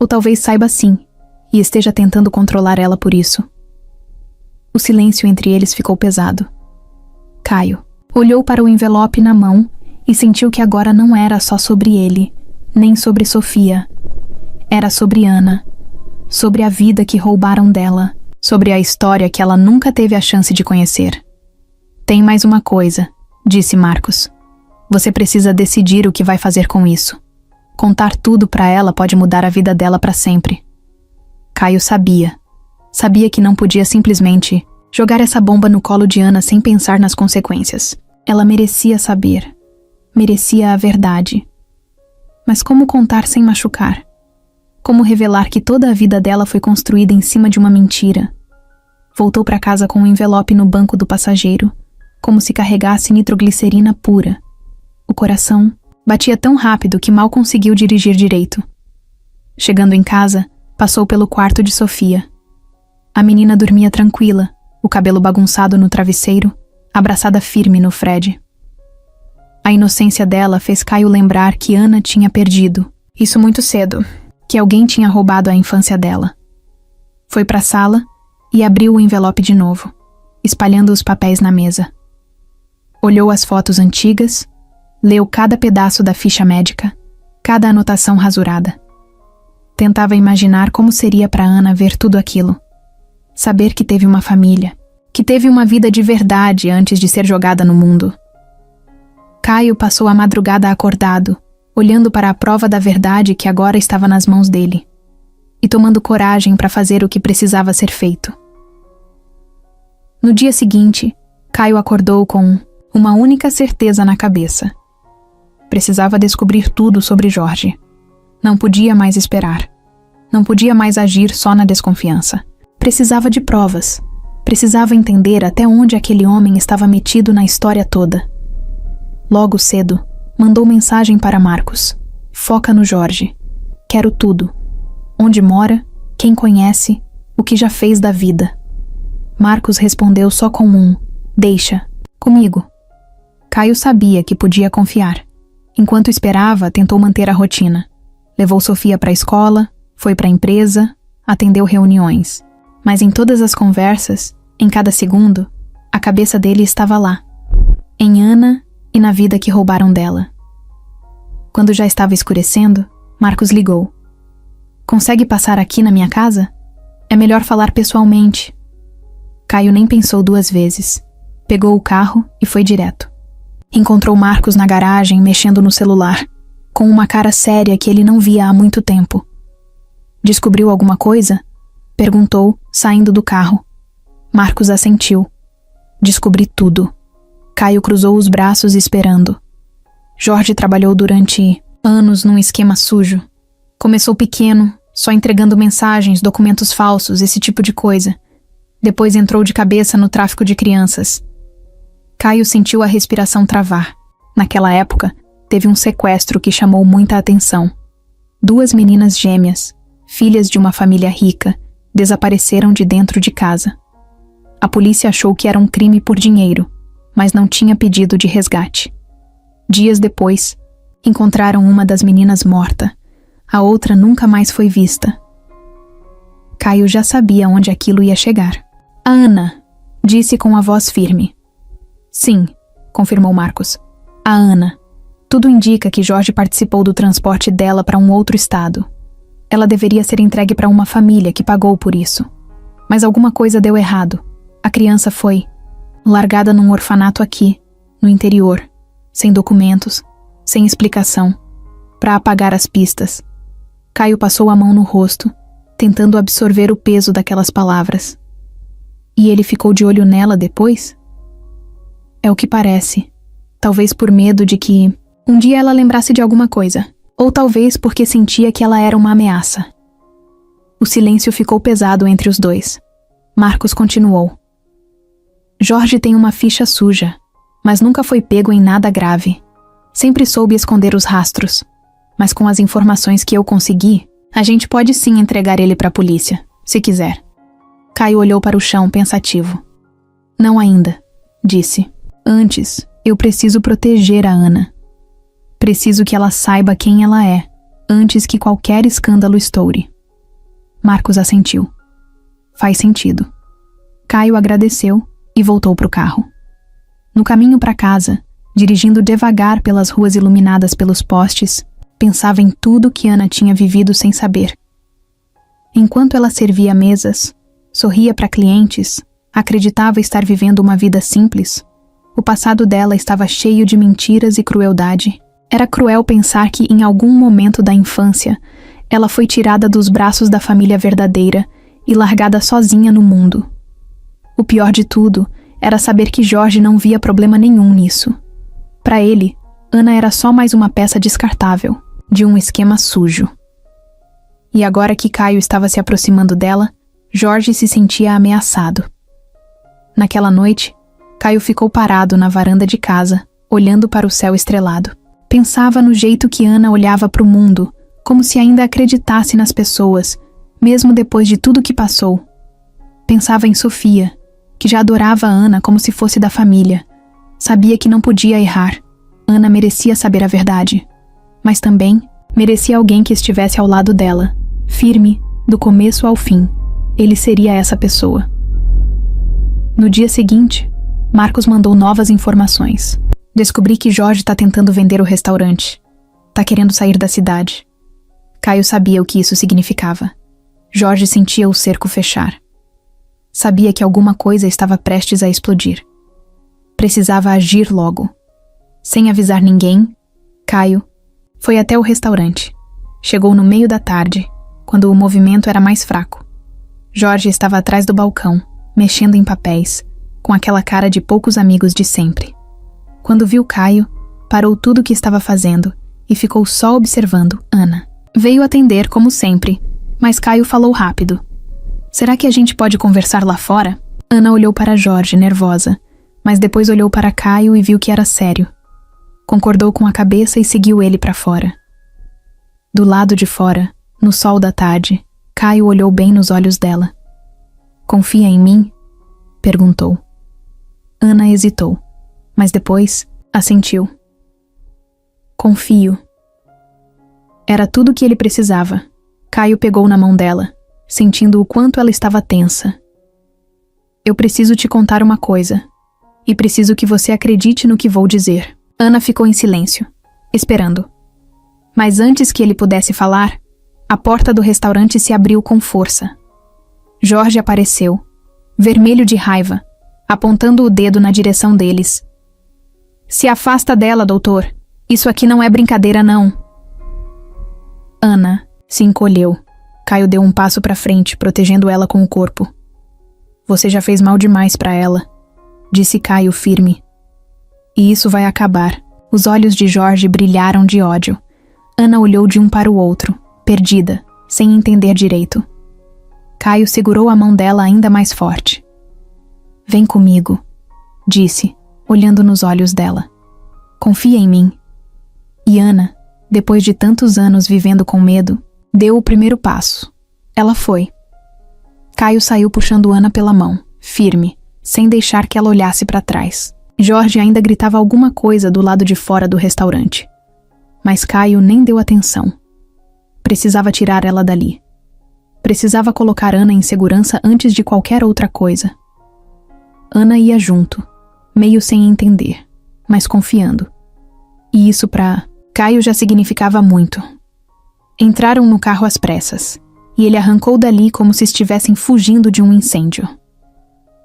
Ou talvez saiba sim, e esteja tentando controlar ela por isso. O silêncio entre eles ficou pesado. Caio olhou para o envelope na mão e sentiu que agora não era só sobre ele, nem sobre Sofia. Era sobre Ana, sobre a vida que roubaram dela, sobre a história que ela nunca teve a chance de conhecer. Tem mais uma coisa, disse Marcos. Você precisa decidir o que vai fazer com isso. Contar tudo para ela pode mudar a vida dela para sempre. Caio sabia. Sabia que não podia simplesmente jogar essa bomba no colo de Ana sem pensar nas consequências. Ela merecia saber. Merecia a verdade. Mas como contar sem machucar? Como revelar que toda a vida dela foi construída em cima de uma mentira? Voltou para casa com um envelope no banco do passageiro, como se carregasse nitroglicerina pura. O coração batia tão rápido que mal conseguiu dirigir direito. Chegando em casa, passou pelo quarto de Sofia. A menina dormia tranquila, o cabelo bagunçado no travesseiro, abraçada firme no Fred. A inocência dela fez Caio lembrar que Ana tinha perdido, isso muito cedo, que alguém tinha roubado a infância dela. Foi para a sala e abriu o envelope de novo, espalhando os papéis na mesa. Olhou as fotos antigas, leu cada pedaço da ficha médica, cada anotação rasurada. Tentava imaginar como seria para Ana ver tudo aquilo. Saber que teve uma família, que teve uma vida de verdade antes de ser jogada no mundo. Caio passou a madrugada acordado, olhando para a prova da verdade que agora estava nas mãos dele, e tomando coragem para fazer o que precisava ser feito. No dia seguinte, Caio acordou com uma única certeza na cabeça. Precisava descobrir tudo sobre Jorge. Não podia mais esperar. Não podia mais agir só na desconfiança. Precisava de provas. Precisava entender até onde aquele homem estava metido na história toda. Logo cedo, mandou mensagem para Marcos. Foca no Jorge. Quero tudo. Onde mora, quem conhece, o que já fez da vida. Marcos respondeu só com um: deixa, comigo. Caio sabia que podia confiar. Enquanto esperava, tentou manter a rotina. Levou Sofia para a escola, foi para a empresa, atendeu reuniões. Mas em todas as conversas, em cada segundo, a cabeça dele estava lá. Em Ana e na vida que roubaram dela. Quando já estava escurecendo, Marcos ligou. Consegue passar aqui na minha casa? É melhor falar pessoalmente. Caio nem pensou duas vezes. Pegou o carro e foi direto. Encontrou Marcos na garagem, mexendo no celular, com uma cara séria que ele não via há muito tempo. Descobriu alguma coisa? Perguntou, saindo do carro. Marcos assentiu. Descobri tudo. Caio cruzou os braços esperando. Jorge trabalhou durante anos num esquema sujo. Começou pequeno, só entregando mensagens, documentos falsos, esse tipo de coisa. Depois entrou de cabeça no tráfico de crianças. Caio sentiu a respiração travar. Naquela época, teve um sequestro que chamou muita atenção. 2 meninas gêmeas, filhas de uma família rica, desapareceram de dentro de casa. A polícia achou que era um crime por dinheiro, mas não tinha pedido de resgate. Dias depois, encontraram uma das meninas morta. A outra nunca mais foi vista. Caio já sabia onde aquilo ia chegar. A Ana, Disse com a voz firme. Sim, confirmou Marcos. A Ana. Tudo indica que Jorge participou do transporte dela para um outro estado. Ela deveria ser entregue para uma família que pagou por isso. Mas alguma coisa deu errado. A criança foi largada num orfanato aqui, no interior, sem documentos, sem explicação, para apagar as pistas. Caio passou a mão no rosto, tentando absorver o peso daquelas palavras. E ele ficou de olho nela depois? É o que parece. Talvez por medo de que um dia ela lembrasse de alguma coisa. Ou talvez porque sentia que ela era uma ameaça. O silêncio ficou pesado entre os dois. Marcos continuou. Jorge tem uma ficha suja, mas nunca foi pego em nada grave. Sempre soube esconder os rastros. Mas com as informações que eu consegui, a gente pode sim entregar ele para a polícia, se quiser. Caio olhou para o chão, pensativo. Não ainda, disse. Antes, eu preciso proteger a Ana. Preciso que ela saiba quem ela é, antes que qualquer escândalo estoure. Marcos assentiu. Faz sentido. Caio agradeceu e voltou para o carro. No caminho para casa, dirigindo devagar pelas ruas iluminadas pelos postes, pensava em tudo que Ana tinha vivido sem saber. Enquanto ela servia mesas, sorria para clientes, acreditava estar vivendo uma vida simples, o passado dela estava cheio de mentiras e crueldade. Era cruel pensar que, em algum momento da infância, ela foi tirada dos braços da família verdadeira e largada sozinha no mundo. O pior de tudo era saber que Jorge não via problema nenhum nisso. Para ele, Ana era só mais uma peça descartável, de um esquema sujo. E agora que Caio estava se aproximando dela, Jorge se sentia ameaçado. Naquela noite, Caio ficou parado na varanda de casa, olhando para o céu estrelado. Pensava no jeito que Ana olhava para o mundo, como se ainda acreditasse nas pessoas, mesmo depois de tudo que passou. Pensava em Sofia, que já adorava a Ana como se fosse da família. Sabia que não podia errar. Ana merecia saber a verdade. Mas também merecia alguém que estivesse ao lado dela, firme, do começo ao fim. Ele seria essa pessoa. No dia seguinte, Marcos mandou novas informações. Descobri que Jorge está tentando vender o restaurante. Tá querendo sair da cidade. Caio sabia o que isso significava. Jorge sentia o cerco fechar. Sabia que alguma coisa estava prestes a explodir. Precisava agir logo. Sem avisar ninguém, Caio foi até o restaurante. Chegou no meio da tarde, quando o movimento era mais fraco. Jorge estava atrás do balcão, mexendo em papéis, com aquela cara de poucos amigos de sempre. Quando viu Caio, parou tudo o que estava fazendo e ficou só observando Ana. Veio atender, como sempre, mas Caio falou rápido. Será que a gente pode conversar lá fora? Ana olhou para Jorge, nervosa, mas depois olhou para Caio e viu que era sério. Concordou com a cabeça e seguiu ele para fora. Do lado de fora, no sol da tarde, Caio olhou bem nos olhos dela. Confia em mim? Perguntou. Ana hesitou. Mas depois, assentiu. Confio. Era tudo o que ele precisava. Caio pegou na mão dela, sentindo o quanto ela estava tensa. Eu preciso te contar uma coisa, e preciso que você acredite no que vou dizer. Ana ficou em silêncio, esperando. Mas antes que ele pudesse falar, a porta do restaurante se abriu com força. Jorge apareceu, vermelho de raiva, apontando o dedo na direção deles. Se afasta dela, doutor. Isso aqui não é brincadeira, não. Ana se encolheu. Caio deu um passo para frente, protegendo ela com o corpo. Você já fez mal demais para ela, disse Caio firme. E isso vai acabar. Os olhos de Jorge brilharam de ódio. Ana olhou de um para o outro, perdida, sem entender direito. Caio segurou a mão dela ainda mais forte. Vem comigo, disse, olhando nos olhos dela. Confia em mim. E Ana, depois de tantos anos vivendo com medo, deu o primeiro passo. Ela foi. Caio saiu puxando Ana pela mão, firme, sem deixar que ela olhasse para trás. Jorge ainda gritava alguma coisa do lado de fora do restaurante. Mas Caio nem deu atenção. Precisava tirar ela dali. Precisava colocar Ana em segurança antes de qualquer outra coisa. Ana ia junto, meio sem entender, mas confiando. E isso para Caio já significava muito. Entraram no carro às pressas, e ele arrancou dali como se estivessem fugindo de um incêndio.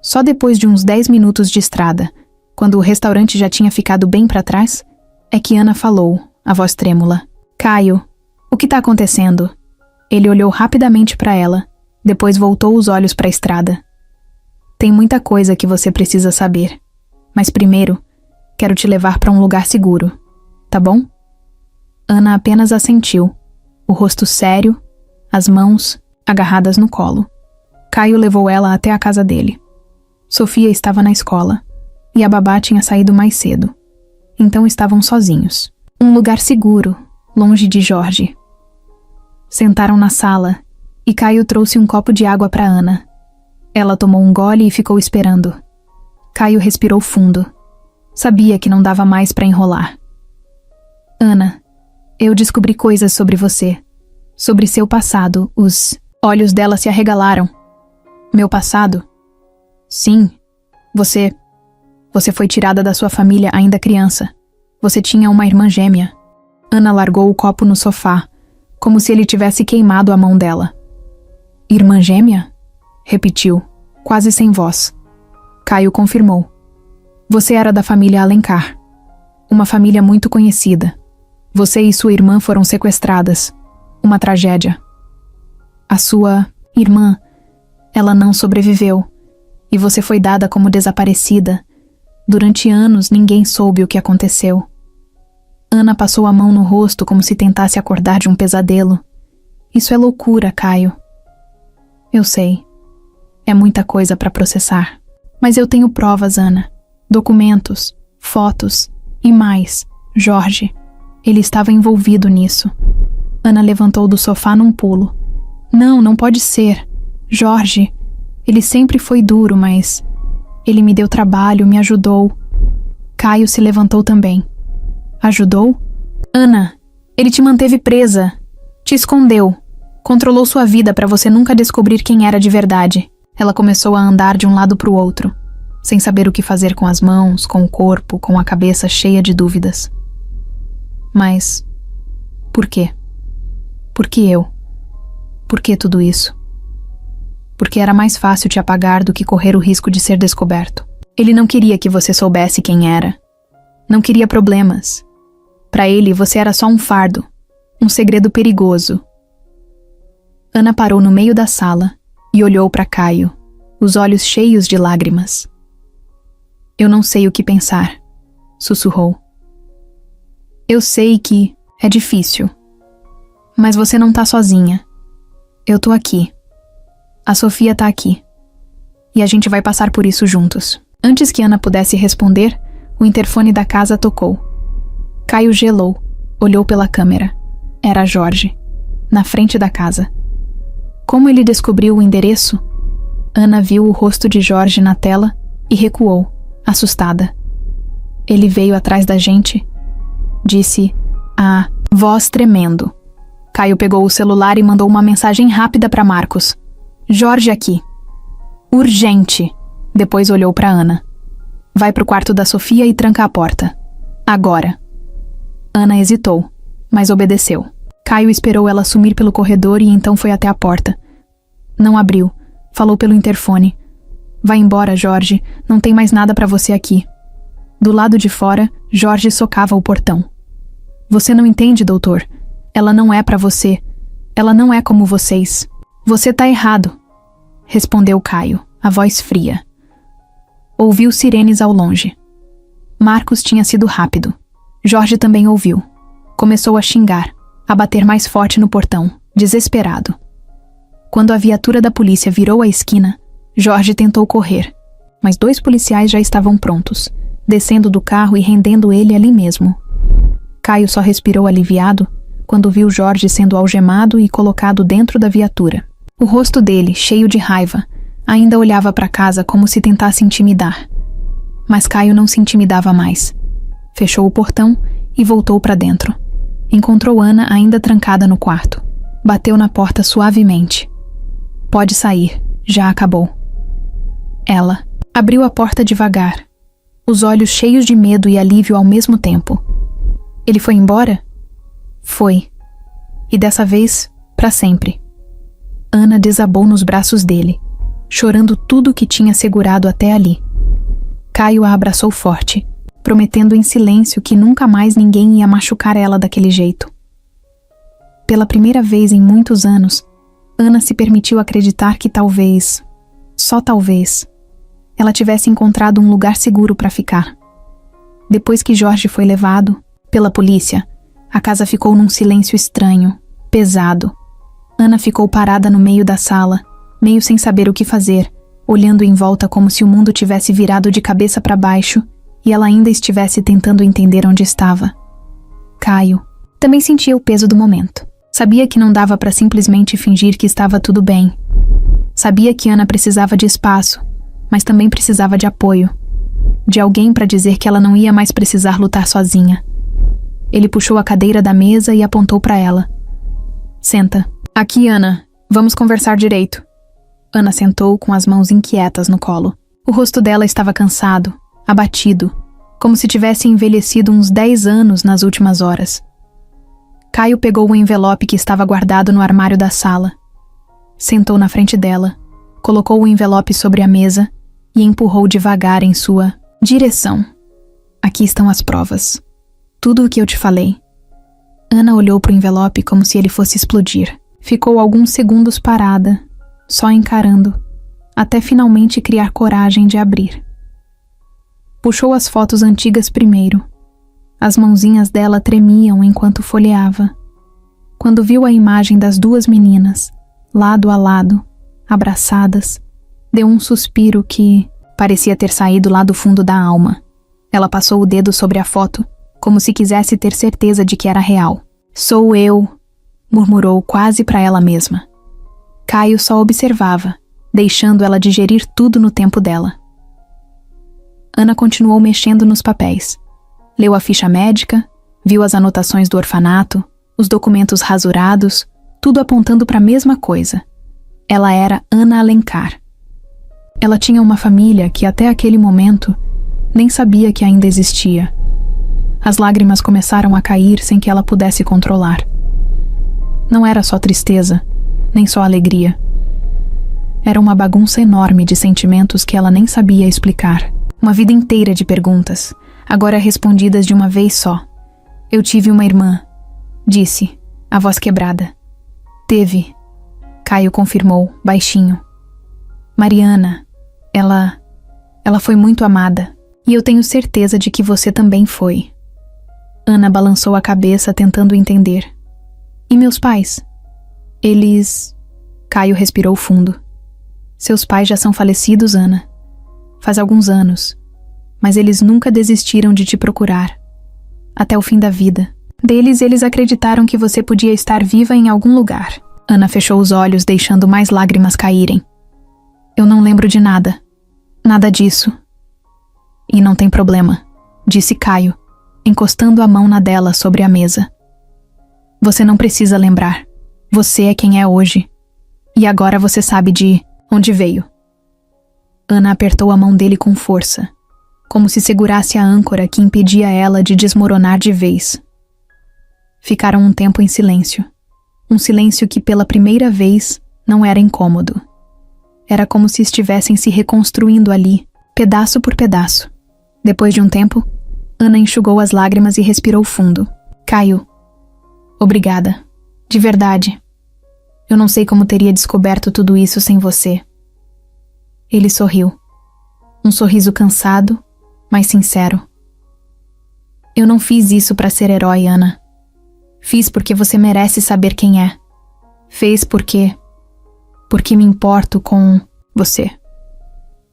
Só depois de uns 10 minutos de estrada, quando o restaurante já tinha ficado bem para trás, é que Ana falou, a voz trêmula: "Caio, o que tá acontecendo?" Ele olhou rapidamente para ela, depois voltou os olhos para a estrada. "Tem muita coisa que você precisa saber, mas primeiro, quero te levar para um lugar seguro, tá bom?" Ana apenas assentiu, o rosto sério, as mãos agarradas no colo. Caio levou ela até a casa dele. Sofia estava na escola, e a babá tinha saído mais cedo. Então estavam sozinhos. Um lugar seguro, longe de Jorge. Sentaram na sala, e Caio trouxe um copo de água para Ana. Ela tomou um gole e ficou esperando. Caio respirou fundo. Sabia que não dava mais para enrolar. "Ana, eu descobri coisas sobre você. Sobre seu passado." Os olhos dela se arregalaram. "Meu passado?" "Sim. Você foi tirada da sua família ainda criança. Você tinha uma irmã gêmea." Ana largou o copo no sofá, como se ele tivesse queimado a mão dela. "Irmã gêmea?" repetiu, quase sem voz. Caio confirmou. "Você era da família Alencar. Uma família muito conhecida. Você e sua irmã foram sequestradas. Uma tragédia. A sua irmã, ela não sobreviveu, e você foi dada como desaparecida. Durante anos ninguém soube o que aconteceu." Ana passou a mão no rosto como se tentasse acordar de um pesadelo. "Isso é loucura, Caio." "Eu sei. É muita coisa para processar. Mas eu tenho provas, Ana. Documentos, fotos e mais. Jorge. Ele estava envolvido nisso." Ana levantou do sofá num pulo. Não pode ser. Jorge, ele sempre foi duro, mas ele me deu trabalho, me ajudou." Caio se levantou também. "Ajudou? Ana, ele te manteve presa. Te escondeu. Controlou sua vida para você nunca descobrir quem era de verdade." Ela começou a andar de um lado para o outro, sem saber o que fazer com as mãos, com o corpo, com a cabeça cheia de dúvidas. "Mas por quê? Por que eu? Por que tudo isso?" "Porque era mais fácil te apagar do que correr o risco de ser descoberto. Ele não queria que você soubesse quem era. Não queria problemas. Para ele, você era só um fardo, um segredo perigoso." Ana parou no meio da sala e olhou para Caio, os olhos cheios de lágrimas. "Eu não sei o que pensar", sussurrou. "Eu sei que é difícil. Mas você não tá sozinha. Eu tô aqui. A Sofia tá aqui. E a gente vai passar por isso juntos." Antes que Ana pudesse responder, o interfone da casa tocou. Caio gelou, olhou pela câmera. Era Jorge, na frente da casa. Como ele descobriu o endereço? Ana viu o rosto de Jorge na tela e recuou, assustada. "Ele veio atrás da gente", disse a voz tremendo. Caio pegou o celular e mandou uma mensagem rápida para Marcos. "Jorge aqui. Urgente." Depois olhou para Ana. "Vai pro quarto da Sofia e tranca a porta. Agora." Ana hesitou, mas obedeceu. Caio esperou ela sumir pelo corredor e então foi até a porta. Não abriu. Falou pelo interfone. "Vai embora, Jorge. Não tem mais nada para você aqui." Do lado de fora, Jorge socava o portão. "Você não entende, doutor. Ela não é para você. Ela não é como vocês." "Você tá errado", respondeu Caio, a voz fria. Ouviu sirenes ao longe. Marcos tinha sido rápido. Jorge também ouviu. Começou a xingar, a bater mais forte no portão, desesperado. Quando a viatura da polícia virou a esquina, Jorge tentou correr, mas 2 policiais já estavam prontos, descendo do carro e rendendo ele ali mesmo. Caio só respirou aliviado quando viu Jorge sendo algemado e colocado dentro da viatura. O rosto dele, cheio de raiva, ainda olhava para casa como se tentasse intimidar. Mas Caio não se intimidava mais. Fechou o portão e voltou para dentro. Encontrou Ana ainda trancada no quarto. Bateu na porta suavemente. "Pode sair, já acabou." Ela Abriu a porta devagar, os olhos cheios de medo e alívio ao mesmo tempo. Ele foi embora? Foi. E dessa vez, para sempre. Ana desabou nos braços dele, chorando tudo o que tinha segurado até ali. Caio a abraçou forte, prometendo em silêncio que nunca mais ninguém ia machucar ela daquele jeito. Pela primeira vez em muitos anos, Ana se permitiu acreditar que talvez, só talvez, ela tivesse encontrado um lugar seguro para ficar. Depois que Jorge foi levado pela polícia, a casa ficou num silêncio estranho, pesado. Ana ficou parada no meio da sala, meio sem saber o que fazer, olhando em volta como se o mundo tivesse virado de cabeça para baixo e ela ainda estivesse tentando entender onde estava. Caio também sentia o peso do momento. Sabia que não dava para simplesmente fingir que estava tudo bem. Sabia que Ana precisava de espaço, mas também precisava de apoio. De alguém para dizer que ela não ia mais precisar lutar sozinha. Ele puxou a cadeira da mesa e apontou para ela. Senta. Aqui, Ana. Vamos conversar direito. Ana sentou com as mãos inquietas no colo. O rosto dela estava cansado, abatido, como se tivesse envelhecido uns 10 anos nas últimas horas. Caio pegou o envelope que estava guardado no armário da sala. Sentou na frente dela, colocou o envelope sobre a mesa e empurrou devagar em sua direção. Aqui estão as provas. Tudo o que eu te falei. Ana olhou para o envelope como se ele fosse explodir. Ficou alguns segundos parada, só encarando, até finalmente criar coragem de abrir. Puxou as fotos antigas primeiro. As mãozinhas dela tremiam enquanto folheava. Quando viu a imagem das duas meninas, lado a lado, abraçadas, deu um suspiro que parecia ter saído lá do fundo da alma. Ela passou o dedo sobre a foto, como se quisesse ter certeza de que era real. Sou eu, murmurou quase para ela mesma. Caio só observava, deixando ela digerir tudo no tempo dela. Ana continuou mexendo nos papéis. Leu a ficha médica, viu as anotações do orfanato, os documentos rasurados, tudo apontando para a mesma coisa. Ela era Ana Alencar. Ela tinha uma família que até aquele momento nem sabia que ainda existia. As lágrimas começaram a cair sem que ela pudesse controlar. Não era só tristeza, nem só alegria. Era uma bagunça enorme de sentimentos que ela nem sabia explicar. Uma vida inteira de perguntas, agora respondidas de uma vez só. Eu tive uma irmã, disse, a voz quebrada. Teve, Caio confirmou, baixinho. Mariana, ela foi muito amada, e eu tenho certeza de que você também foi. Ana balançou a cabeça tentando entender. E meus pais? Eles... Caio respirou fundo. Seus pais já são falecidos, Ana. Faz alguns anos. Mas eles nunca desistiram de te procurar. Até o fim da vida. Deles, eles acreditaram que você podia estar viva em algum lugar. Ana fechou os olhos, deixando mais lágrimas caírem. Eu não lembro de nada. Nada disso. E não tem problema, disse Caio, encostando a mão na dela sobre a mesa. Você não precisa lembrar. Você é quem é hoje. E agora você sabe de onde veio. Ana apertou a mão dele com força, como se segurasse a âncora que impedia ela de desmoronar de vez. Ficaram um tempo em silêncio. Um silêncio que pela primeira vez não era incômodo. Era como se estivessem se reconstruindo ali, pedaço por pedaço. Depois de um tempo, Ana enxugou as lágrimas e respirou fundo. Caio. Obrigada. De verdade. Eu não sei como teria descoberto tudo isso sem você. Ele sorriu. Um sorriso cansado, mas sincero. Eu não fiz isso para ser herói, Ana. Fiz porque você merece saber quem é. Fez porque me importo com você.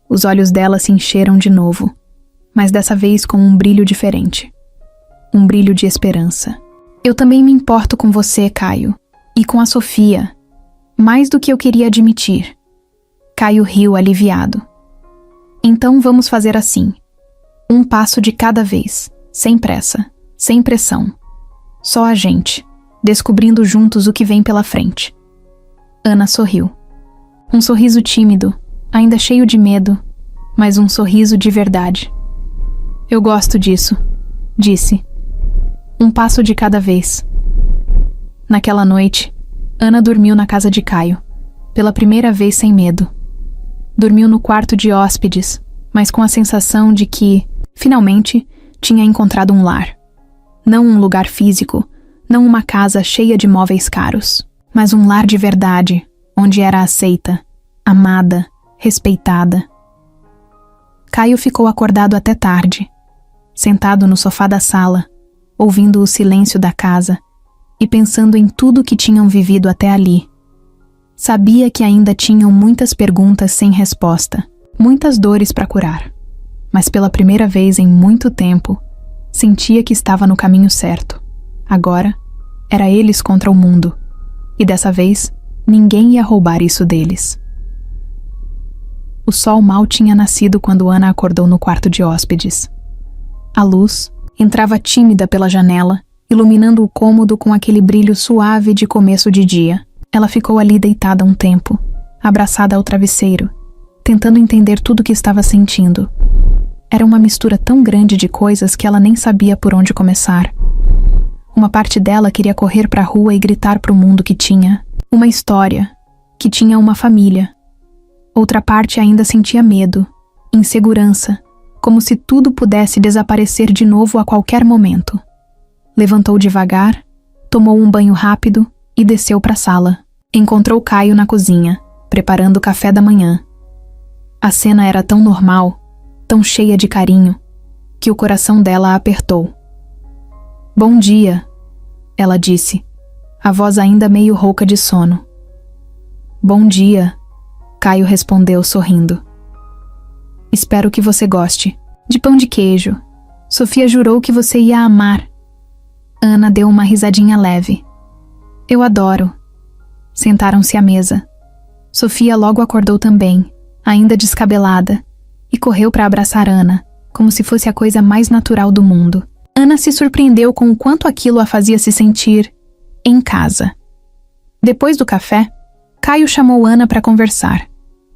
Os olhos dela se encheram de novo, mas dessa vez com um brilho diferente. Um brilho de esperança. Eu também me importo com você, Caio. E com a Sofia. Mais do que eu queria admitir. Caio riu aliviado. Então vamos fazer assim. Um passo de cada vez. Sem pressa. Sem pressão. Só a gente. Descobrindo juntos o que vem pela frente. Ana sorriu. Um sorriso tímido, ainda cheio de medo, mas um sorriso de verdade. Eu gosto disso, disse. Um passo de cada vez. Naquela noite, Ana dormiu na casa de Caio, pela primeira vez sem medo. Dormiu no quarto de hóspedes, mas com a sensação de que, finalmente, tinha encontrado um lar. Não um lugar físico, não uma casa cheia de móveis caros, mas um lar de verdade, onde era aceita, amada, respeitada. Caio ficou acordado até tarde, sentado no sofá da sala, ouvindo o silêncio da casa e pensando em tudo que tinham vivido até ali. Sabia que ainda tinham muitas perguntas sem resposta, muitas dores para curar, mas pela primeira vez em muito tempo, sentia que estava no caminho certo. Agora, era eles contra o mundo, e dessa vez, ninguém ia roubar isso deles. O sol mal tinha nascido quando Ana acordou no quarto de hóspedes. A luz entrava tímida pela janela, iluminando o cômodo com aquele brilho suave de começo de dia. Ela ficou ali deitada um tempo, abraçada ao travesseiro, tentando entender tudo o que estava sentindo. Era uma mistura tão grande de coisas que ela nem sabia por onde começar. Uma parte dela queria correr para a rua e gritar para o mundo que tinha uma história, que tinha uma família. Outra parte ainda sentia medo, insegurança, como se tudo pudesse desaparecer de novo a qualquer momento. Levantou devagar, tomou um banho rápido e desceu para a sala. Encontrou Caio na cozinha, preparando o café da manhã. A cena era tão normal, tão cheia de carinho, que o coração dela apertou. "Bom dia", ela disse, a voz ainda meio rouca de sono. "Bom dia", Caio respondeu sorrindo. "Espero que você goste. De pão de queijo. Sofia jurou que você ia amar." Ana deu uma risadinha leve. "Eu adoro." Sentaram-se à mesa. Sofia logo acordou também, ainda descabelada, e correu para abraçar Ana, como se fosse a coisa mais natural do mundo. Ana se surpreendeu com o quanto aquilo a fazia se sentir em casa. Depois do café, Caio chamou Ana para conversar.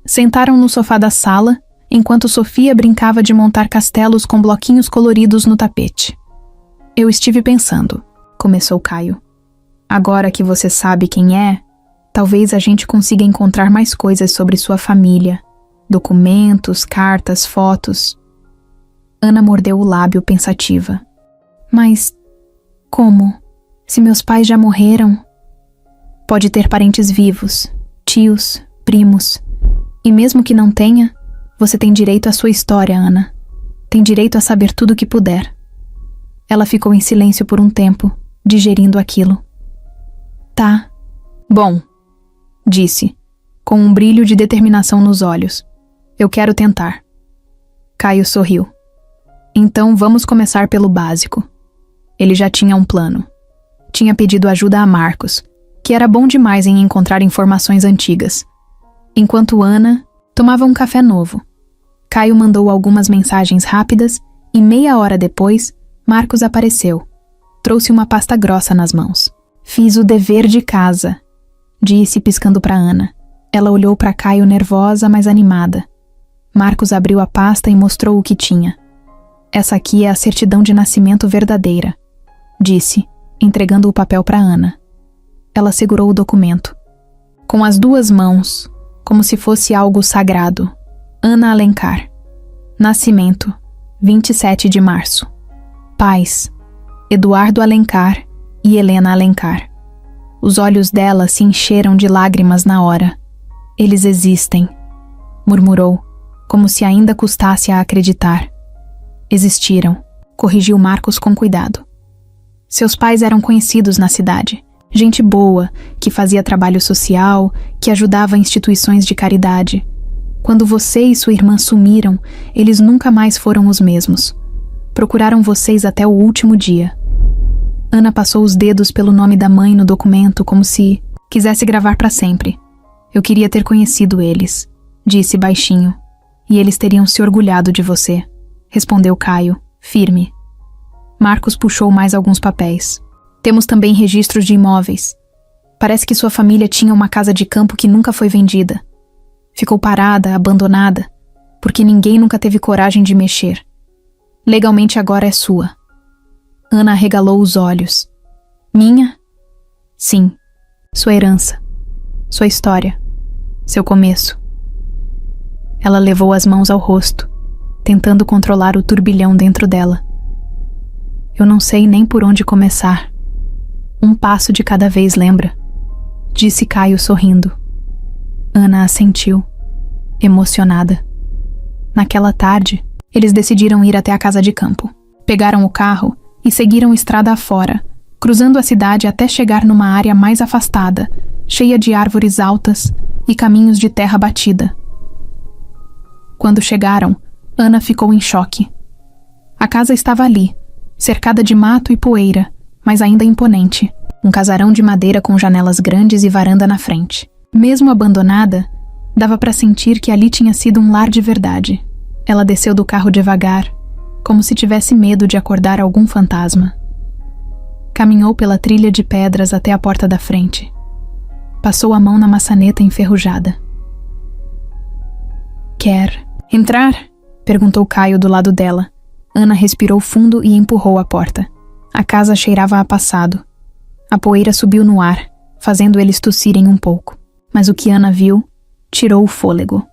Sentaram no sofá da sala, enquanto Sofia brincava de montar castelos com bloquinhos coloridos no tapete. "Eu estive pensando", começou Caio. "Agora que você sabe quem é, talvez a gente consiga encontrar mais coisas sobre sua família. Documentos, cartas, fotos." Ana mordeu o lábio pensativa. "Mas como? Se meus pais já morreram?" "Pode ter parentes vivos, tios, primos. E mesmo que não tenha, você tem direito à sua história, Ana. Tem direito a saber tudo o que puder." Ela ficou em silêncio por um tempo, digerindo aquilo. "Tá. Bom", disse, com um brilho de determinação nos olhos. "Eu quero tentar." Caio sorriu. "Então vamos começar pelo básico." Ele já tinha um plano. Tinha pedido ajuda a Marcos, que era bom demais em encontrar informações antigas. Enquanto Ana tomava um café novo, Caio mandou algumas mensagens rápidas e meia hora depois, Marcos apareceu. Trouxe uma pasta grossa nas mãos. "Fiz o dever de casa", disse piscando para Ana. Ela olhou para Caio nervosa, mas animada. Marcos abriu a pasta e mostrou o que tinha. "Essa aqui é a certidão de nascimento verdadeira", disse, entregando o papel para Ana. Ela segurou o documento. Com as duas mãos, como se fosse algo sagrado. Ana Alencar. Nascimento, 27 de março. Pais, Eduardo Alencar e Helena Alencar. Os olhos dela se encheram de lágrimas na hora. "Eles existem", murmurou, como se ainda custasse a acreditar. "Existiram", corrigiu Marcos com cuidado. Seus pais eram conhecidos na cidade. Gente boa, que fazia trabalho social, que ajudava instituições de caridade. Quando você e sua irmã sumiram, eles nunca mais foram os mesmos. Procuraram vocês até o último dia. Ana passou os dedos pelo nome da mãe no documento como se quisesse gravar para sempre. "Eu queria ter conhecido eles", disse baixinho. "E eles teriam se orgulhado de você", respondeu Caio, firme. Marcos puxou mais alguns papéis. "Temos também registros de imóveis. Parece que sua família tinha uma casa de campo que nunca foi vendida. Ficou parada, abandonada, porque ninguém nunca teve coragem de mexer. Legalmente agora é sua. Ana arregalou os olhos. Minha? Sim. Sua herança. Sua história. Seu começo. Ela levou as mãos ao rosto, tentando controlar o turbilhão dentro dela. Eu não sei nem por onde começar. Um passo de cada vez, lembra? Disse Caio sorrindo. Ana assentiu, emocionada. Naquela tarde, eles decidiram ir até a casa de campo. Pegaram o carro e seguiram estrada afora, cruzando a cidade até chegar numa área mais afastada, cheia de árvores altas e caminhos de terra batida. Quando chegaram, Ana ficou em choque. A casa estava ali, cercada de mato e poeira, mas ainda imponente. Um casarão de madeira com janelas grandes e varanda na frente. Mesmo abandonada, dava para sentir que ali tinha sido um lar de verdade. Ela desceu do carro devagar, como se tivesse medo de acordar algum fantasma. Caminhou pela trilha de pedras até a porta da frente. Passou a mão na maçaneta enferrujada. Quer entrar? Perguntou Caio do lado dela. Ana respirou fundo e empurrou a porta. A casa cheirava a passado. A poeira subiu no ar, fazendo eles tossirem um pouco. Mas o que Ana viu tirou o fôlego.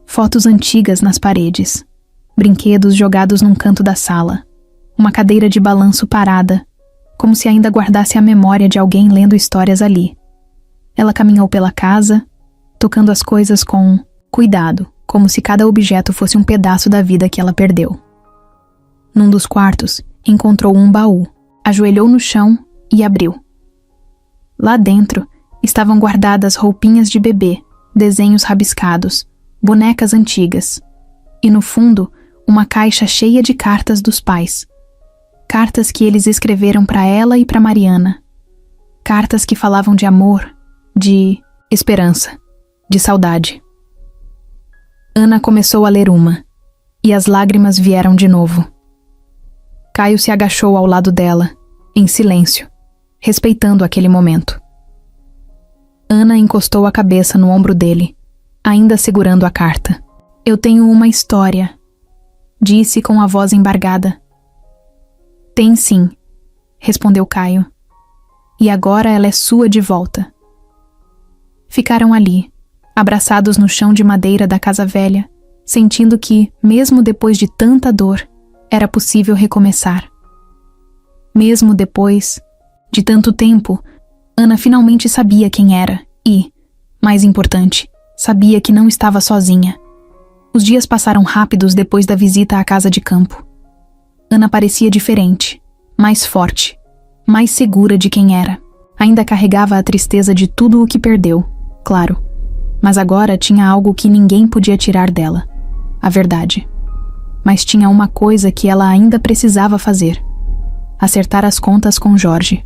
Fotos antigas nas paredes. Brinquedos jogados num canto da sala. Uma cadeira de balanço parada, como se ainda guardasse a memória de alguém lendo histórias ali. Ela caminhou pela casa, tocando as coisas com cuidado, como se cada objeto fosse um pedaço da vida que ela perdeu. Num dos quartos, encontrou um baú, ajoelhou no chão e abriu. Lá dentro, estavam guardadas roupinhas de bebê, desenhos rabiscados, bonecas antigas. E no fundo, uma caixa cheia de cartas dos pais. Cartas que eles escreveram para ela e para Mariana. Cartas que falavam de amor, de esperança, de saudade. Ana começou a ler uma, e as lágrimas vieram de novo. Caio se agachou ao lado dela, em silêncio, respeitando aquele momento. Ana encostou a cabeça no ombro dele, ainda segurando a carta. Eu tenho uma história, disse com a voz embargada. Tem sim, respondeu Caio. E agora ela é sua de volta. Ficaram ali, abraçados no chão de madeira da casa velha, sentindo que, mesmo depois de tanta dor, era possível recomeçar. Mesmo depois de tanto tempo, Ana finalmente sabia quem era e, mais importante, sabia que não estava sozinha. Os dias passaram rápidos depois da visita à casa de campo. Ana parecia diferente, mais forte, mais segura de quem era. Ainda carregava a tristeza de tudo o que perdeu, claro, mas agora tinha algo que ninguém podia tirar dela, a verdade. Mas tinha uma coisa que ela ainda precisava fazer: acertar as contas com Jorge.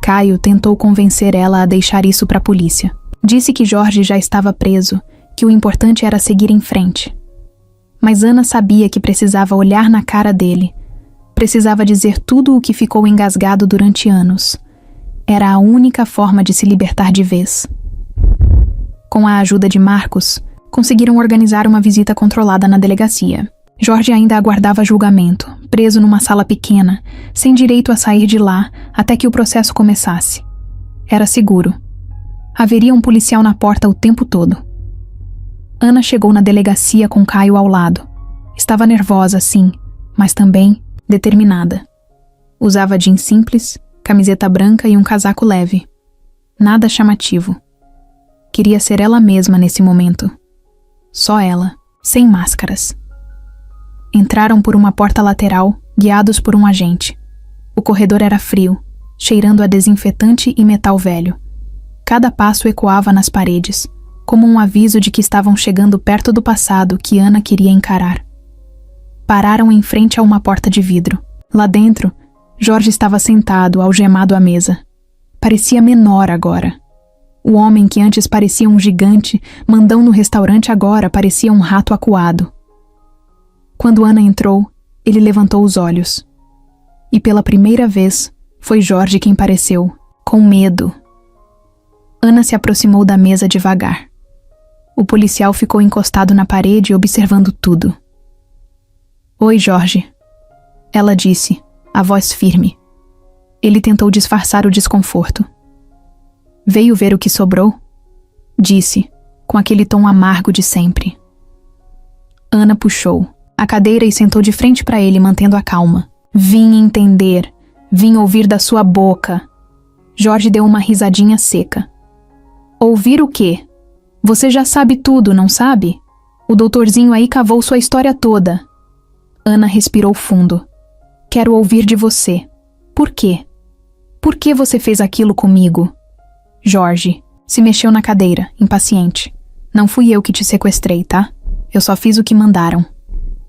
Caio tentou convencer ela a deixar isso para a polícia. Disse que Jorge já estava preso, que o importante era seguir em frente. Mas Ana sabia que precisava olhar na cara dele, precisava dizer tudo o que ficou engasgado durante anos. Era a única forma de se libertar de vez. Com a ajuda de Marcos, conseguiram organizar uma visita controlada na delegacia. Jorge ainda aguardava julgamento, preso numa sala pequena, sem direito a sair de lá até que o processo começasse. Era seguro. Haveria um policial na porta o tempo todo. Ana chegou na delegacia com Caio ao lado. Estava nervosa, sim, mas também determinada. Usava jeans simples, camiseta branca e um casaco leve. Nada chamativo. Queria ser ela mesma nesse momento. Só ela, sem máscaras. Entraram por uma porta lateral, guiados por um agente. O corredor era frio, cheirando a desinfetante e metal velho. Cada passo ecoava nas paredes, como um aviso de que estavam chegando perto do passado que Ana queria encarar. Pararam em frente a uma porta de vidro. Lá dentro, Jorge estava sentado, algemado à mesa. Parecia menor agora. O homem que antes parecia um gigante, mandão no restaurante, agora parecia um rato acuado. Quando Ana entrou, ele levantou os olhos. E pela primeira vez, foi Jorge quem pareceu, com medo. Ana se aproximou da mesa devagar. O policial ficou encostado na parede observando tudo. Oi, Jorge. Ela disse, a voz firme. Ele tentou disfarçar o desconforto. Veio ver o que sobrou? Disse, com aquele tom amargo de sempre. Ana puxou a cadeira e sentou de frente para ele, mantendo a calma. Vim entender. Vim ouvir da sua boca. Jorge deu uma risadinha seca. Ouvir o quê? Você já sabe tudo, não sabe? O doutorzinho aí cavou sua história toda. Ana respirou fundo. Quero ouvir de você. Por quê? Por que você fez aquilo comigo? Jorge se mexeu na cadeira, impaciente. Não fui eu que te sequestrei, tá? Eu só fiz o que mandaram.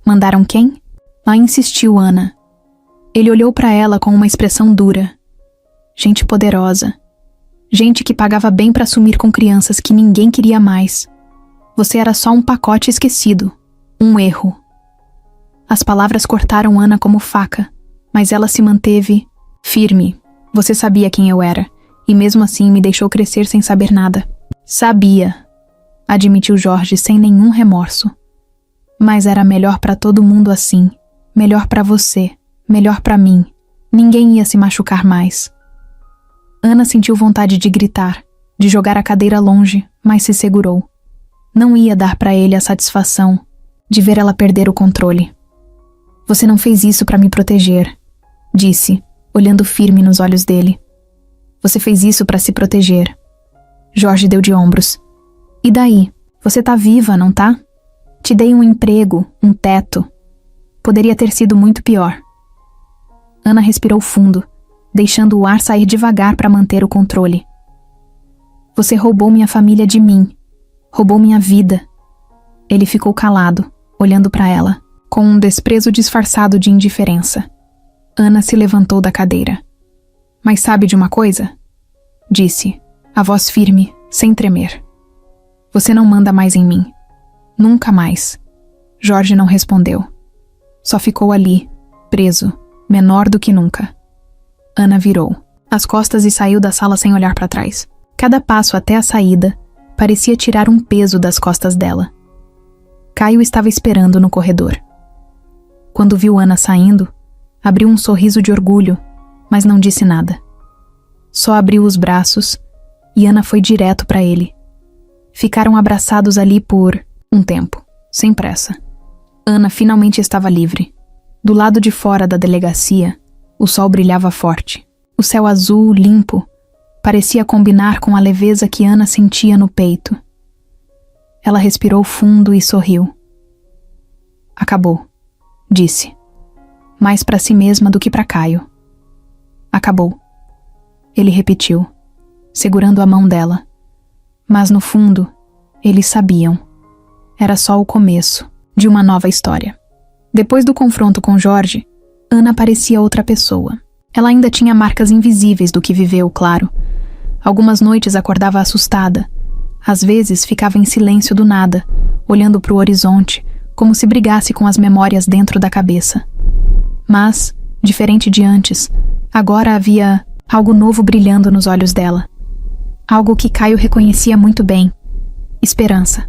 Mandaram quem? Lá insistiu Ana. Ele olhou para ela com uma expressão dura. Gente poderosa. Gente que pagava bem para sumir com crianças que ninguém queria mais. Você era só um pacote esquecido. Um erro. As palavras cortaram Ana como faca, mas ela se manteve firme. Você sabia quem eu era, e mesmo assim me deixou crescer sem saber nada. Sabia, admitiu Jorge sem nenhum remorso. Mas era melhor para todo mundo assim. Melhor para você. Melhor para mim. Ninguém ia se machucar mais. Ana sentiu vontade de gritar, de jogar a cadeira longe, mas se segurou. Não ia dar para ele a satisfação de ver ela perder o controle. Você não fez isso para me proteger, disse, olhando firme nos olhos dele. Você fez isso para se proteger. Jorge deu de ombros. E daí? Você tá viva, não tá? Te dei um emprego, um teto. Poderia ter sido muito pior. Ana respirou fundo, deixando o ar sair devagar para manter o controle. Você roubou minha família de mim. Roubou minha vida. Ele ficou calado, olhando para ela, com um desprezo disfarçado de indiferença. Ana se levantou da cadeira. Mas sabe de uma coisa? Disse, a voz firme, sem tremer. Você não manda mais em mim. Nunca mais. Jorge não respondeu. Só ficou ali, preso, menor do que nunca. Ana virou as costas e saiu da sala sem olhar para trás. Cada passo até a saída parecia tirar um peso das costas dela. Caio estava esperando no corredor. Quando viu Ana saindo, abriu um sorriso de orgulho, mas não disse nada. Só abriu os braços e Ana foi direto para ele. Ficaram abraçados ali por um tempo, sem pressa. Ana finalmente estava livre. Do lado de fora da delegacia, o sol brilhava forte. O céu azul, limpo, parecia combinar com a leveza que Ana sentia no peito. Ela respirou fundo e sorriu. Acabou, disse. Mais para si mesma do que para Caio. Acabou. Ele repetiu, segurando a mão dela. Mas no fundo, eles sabiam. Era só o começo de uma nova história. Depois do confronto com Jorge, Ana parecia outra pessoa. Ela ainda tinha marcas invisíveis do que viveu, claro. Algumas noites acordava assustada. Às vezes ficava em silêncio do nada, olhando para o horizonte, como se brigasse com as memórias dentro da cabeça. Mas, diferente de antes, agora havia algo novo brilhando nos olhos dela. Algo que Caio reconhecia muito bem. Esperança.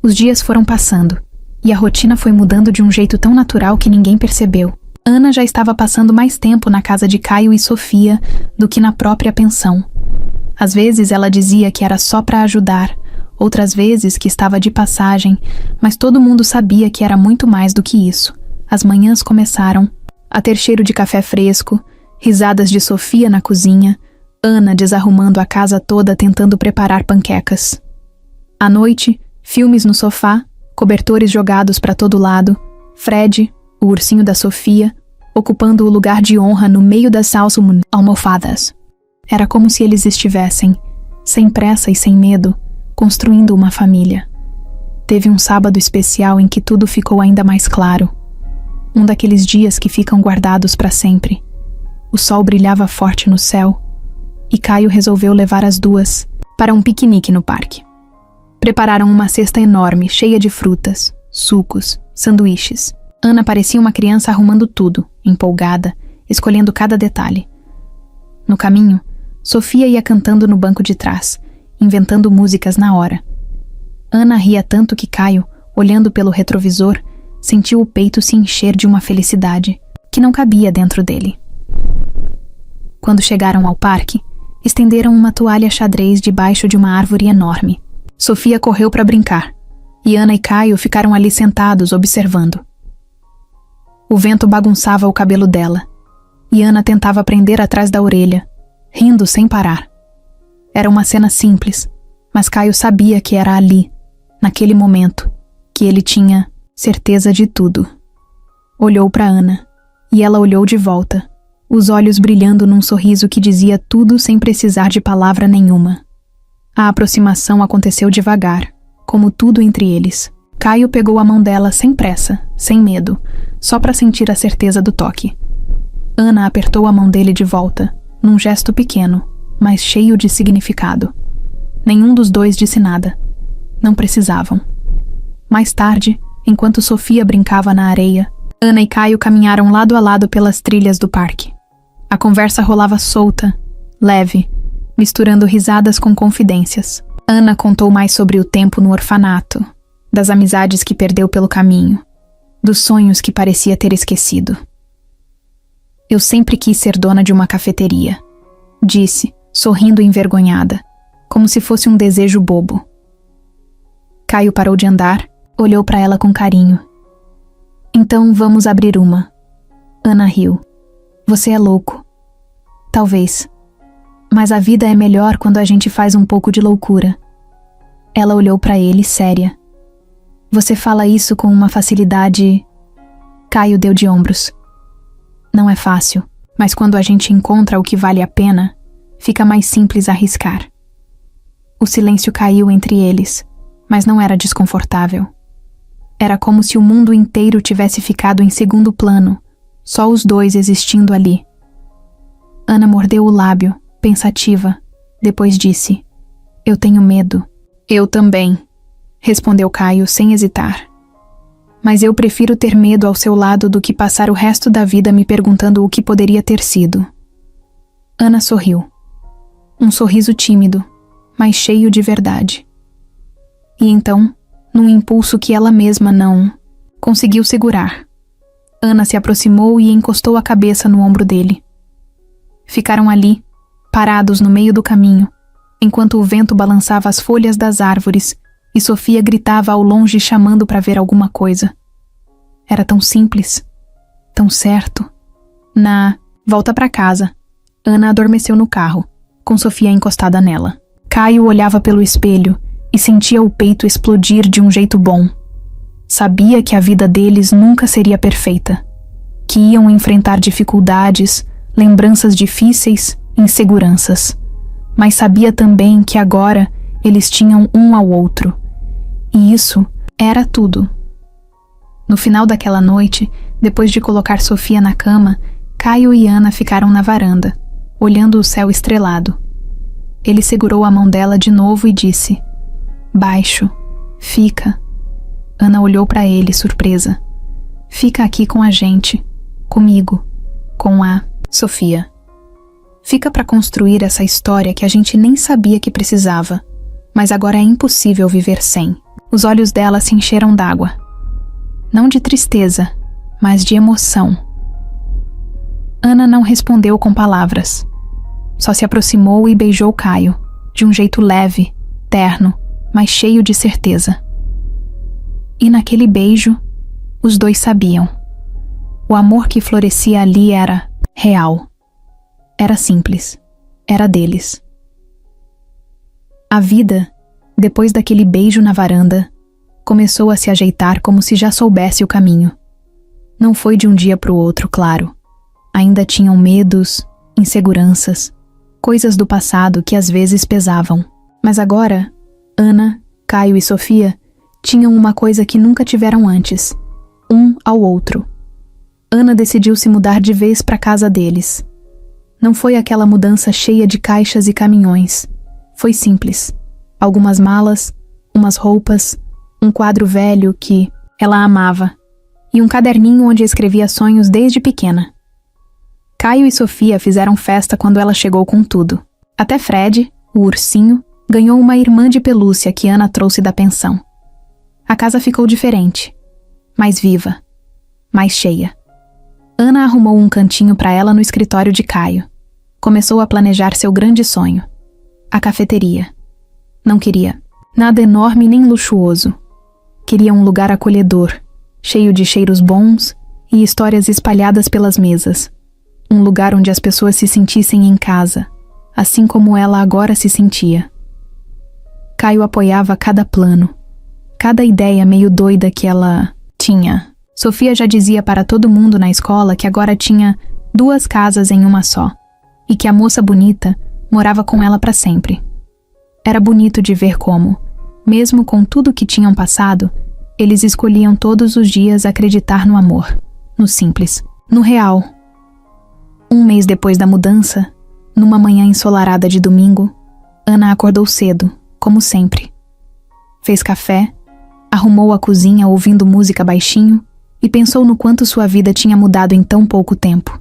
Os dias foram passando, e a rotina foi mudando de um jeito tão natural que ninguém percebeu. Ana já estava passando mais tempo na casa de Caio e Sofia do que na própria pensão. Às vezes ela dizia que era só para ajudar, outras vezes que estava de passagem, mas todo mundo sabia que era muito mais do que isso. As manhãs começaram a ter cheiro de café fresco, risadas de Sofia na cozinha, Ana desarrumando a casa toda tentando preparar panquecas. À noite, filmes no sofá, cobertores jogados para todo lado, Fred, o ursinho da Sofia, ocupando o lugar de honra no meio das almofadas. Era como se eles estivessem, sem pressa e sem medo, construindo uma família. Teve um sábado especial em que tudo ficou ainda mais claro. Um daqueles dias que ficam guardados para sempre. O sol brilhava forte no céu, e Caio resolveu levar as duas para um piquenique no parque. Prepararam uma cesta enorme, cheia de frutas, sucos, sanduíches. Ana parecia uma criança arrumando tudo, empolgada, escolhendo cada detalhe. No caminho, Sofia ia cantando no banco de trás, inventando músicas na hora. Ana ria tanto que Caio, olhando pelo retrovisor, sentiu o peito se encher de uma felicidade que não cabia dentro dele. Quando chegaram ao parque, estenderam uma toalha xadrez debaixo de uma árvore enorme. Sofia correu para brincar, e Ana e Caio ficaram ali sentados observando. O vento bagunçava o cabelo dela, e Ana tentava prender atrás da orelha, rindo sem parar. Era uma cena simples, mas Caio sabia que era ali, naquele momento, que ele tinha certeza de tudo. Olhou para Ana, e ela olhou de volta, os olhos brilhando num sorriso que dizia tudo sem precisar de palavra nenhuma. A aproximação aconteceu devagar, como tudo entre eles. Caio pegou a mão dela sem pressa, sem medo, só para sentir a certeza do toque. Ana apertou a mão dele de volta, num gesto pequeno, mas cheio de significado. Nenhum dos dois disse nada. Não precisavam. Mais tarde, enquanto Sofia brincava na areia, Ana e Caio caminharam lado a lado pelas trilhas do parque. A conversa rolava solta, leve, misturando risadas com confidências. Ana contou mais sobre o tempo no orfanato, das amizades que perdeu pelo caminho, dos sonhos que parecia ter esquecido. Eu sempre quis ser dona de uma cafeteria, disse, sorrindo envergonhada, como se fosse um desejo bobo. Caio parou de andar, olhou para ela com carinho. Então vamos abrir uma. Ana riu. Você é louco. Talvez. Mas a vida é melhor quando a gente faz um pouco de loucura. Ela olhou para ele, séria. Você fala isso com uma facilidade... Caio deu de ombros. Não é fácil, mas quando a gente encontra o que vale a pena, fica mais simples arriscar. O silêncio caiu entre eles, mas não era desconfortável. Era como se o mundo inteiro tivesse ficado em segundo plano, só os dois existindo ali. Ana mordeu o lábio, pensativa, depois disse: Eu tenho medo. Eu também, respondeu Caio sem hesitar. Mas eu prefiro ter medo ao seu lado do que passar o resto da vida me perguntando o que poderia ter sido. Ana sorriu. Um sorriso tímido, mas cheio de verdade. E então, num impulso que ela mesma não conseguiu segurar, Ana se aproximou e encostou a cabeça no ombro dele. Ficaram ali, parados no meio do caminho, enquanto o vento balançava as folhas das árvores e Sofia gritava ao longe chamando para ver alguma coisa. Era tão simples, tão certo. Na volta para casa, Ana adormeceu no carro, com Sofia encostada nela. Caio olhava pelo espelho e sentia o peito explodir de um jeito bom. Sabia que a vida deles nunca seria perfeita, que iam enfrentar dificuldades, lembranças difíceis, inseguranças. Mas sabia também que agora eles tinham um ao outro. E isso era tudo. No final daquela noite, depois de colocar Sofia na cama, Caio e Ana ficaram na varanda, olhando o céu estrelado. Ele segurou a mão dela de novo e disse: Baixo, fica. Ana olhou para ele, surpresa. Fica aqui com a gente, comigo, com a Sofia. Fica para construir essa história que a gente nem sabia que precisava, mas agora é impossível viver sem. Os olhos dela se encheram d'água. Não de tristeza, mas de emoção. Ana não respondeu com palavras. Só se aproximou e beijou Caio, de um jeito leve, terno, mas cheio de certeza. E naquele beijo, os dois sabiam. O amor que florescia ali era real. Era simples. Era deles. A vida, depois daquele beijo na varanda, começou a se ajeitar como se já soubesse o caminho. Não foi de um dia para o outro, claro. Ainda tinham medos, inseguranças, coisas do passado que às vezes pesavam. Mas agora, Ana, Caio e Sofia tinham uma coisa que nunca tiveram antes: um ao outro. Ana decidiu se mudar de vez para a casa deles. Não foi aquela mudança cheia de caixas e caminhões. Foi simples. Algumas malas, umas roupas, um quadro velho que ela amava e um caderninho onde escrevia sonhos desde pequena. Caio e Sofia fizeram festa quando ela chegou com tudo. Até Fred, o ursinho, Ganhou uma irmã de pelúcia que Ana trouxe da pensão. A casa ficou diferente, mais viva, mais cheia. Ana arrumou um cantinho para ela no escritório de Caio. Começou a planejar seu grande sonho, a cafeteria. Não queria nada enorme nem luxuoso. Queria um lugar acolhedor, cheio de cheiros bons e histórias espalhadas pelas mesas. Um lugar onde as pessoas se sentissem em casa, assim como ela agora se sentia. Caio apoiava cada plano, cada ideia meio doida que ela tinha. Sofia já dizia para todo mundo na escola que agora tinha 2 casas em uma só, e que a moça bonita morava com ela para sempre. Era bonito de ver como, mesmo com tudo que tinham passado, eles escolhiam todos os dias acreditar no amor, no simples, no real. Um mês depois da mudança, numa manhã ensolarada de domingo, Ana acordou cedo, como sempre. Fez café, arrumou a cozinha ouvindo música baixinho e pensou no quanto sua vida tinha mudado em tão pouco tempo.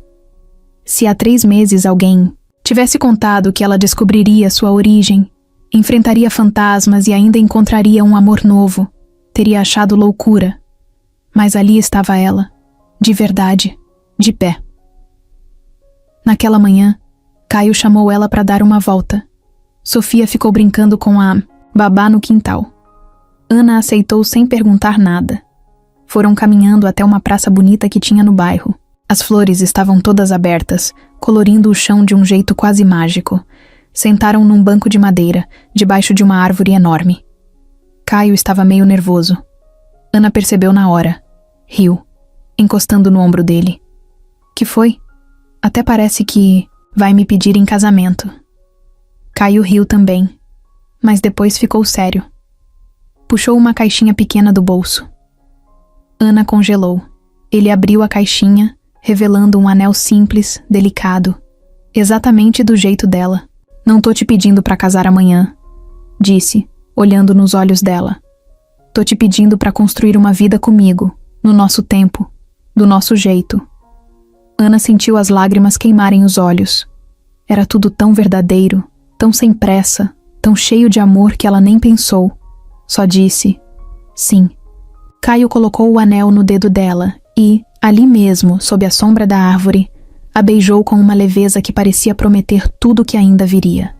Se há 3 meses alguém tivesse contado que ela descobriria sua origem, enfrentaria fantasmas e ainda encontraria um amor novo, teria achado loucura. Mas ali estava ela, de verdade, de pé. Naquela manhã, Caio chamou ela para dar uma volta. Sofia ficou brincando com a babá no quintal. Ana aceitou sem perguntar nada. Foram caminhando até uma praça bonita que tinha no bairro. As flores estavam todas abertas, colorindo o chão de um jeito quase mágico. Sentaram num banco de madeira, debaixo de uma árvore enorme. Caio estava meio nervoso. Ana percebeu na hora. Riu, encostando no ombro dele. Que foi? Até parece que vai me pedir em casamento. Caio riu também, mas depois ficou sério. Puxou uma caixinha pequena do bolso. Ana congelou. Ele abriu a caixinha, revelando um anel simples, delicado, exatamente do jeito dela. Não tô te pedindo pra casar amanhã, disse, olhando nos olhos dela. Tô te pedindo pra construir uma vida comigo, no nosso tempo, do nosso jeito. Ana sentiu as lágrimas queimarem os olhos. Era tudo tão verdadeiro, tão sem pressa, tão cheio de amor que ela nem pensou. Só disse, sim. Caio colocou o anel no dedo dela e, ali mesmo, sob a sombra da árvore, a beijou com uma leveza que parecia prometer tudo o que ainda viria.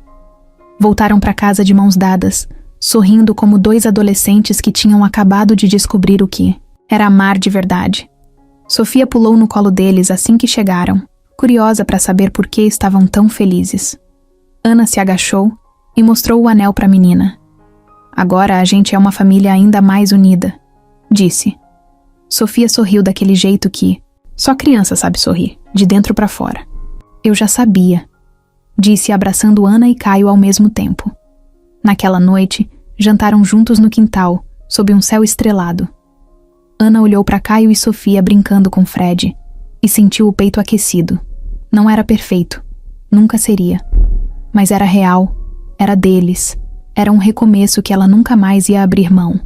Voltaram para casa de mãos dadas, sorrindo como 2 adolescentes que tinham acabado de descobrir o que era amar de verdade. Sofia pulou no colo deles assim que chegaram, curiosa para saber por que estavam tão felizes. Ana se agachou e mostrou o anel para a menina. Agora a gente é uma família ainda mais unida, disse. Sofia sorriu daquele jeito que só criança sabe sorrir, de dentro para fora. Eu já sabia, disse abraçando Ana e Caio ao mesmo tempo. Naquela noite, jantaram juntos no quintal, sob um céu estrelado. Ana olhou para Caio e Sofia brincando com Fred e sentiu o peito aquecido. Não era perfeito, nunca seria, mas era real, era deles, era um recomeço que ela nunca mais ia abrir mão.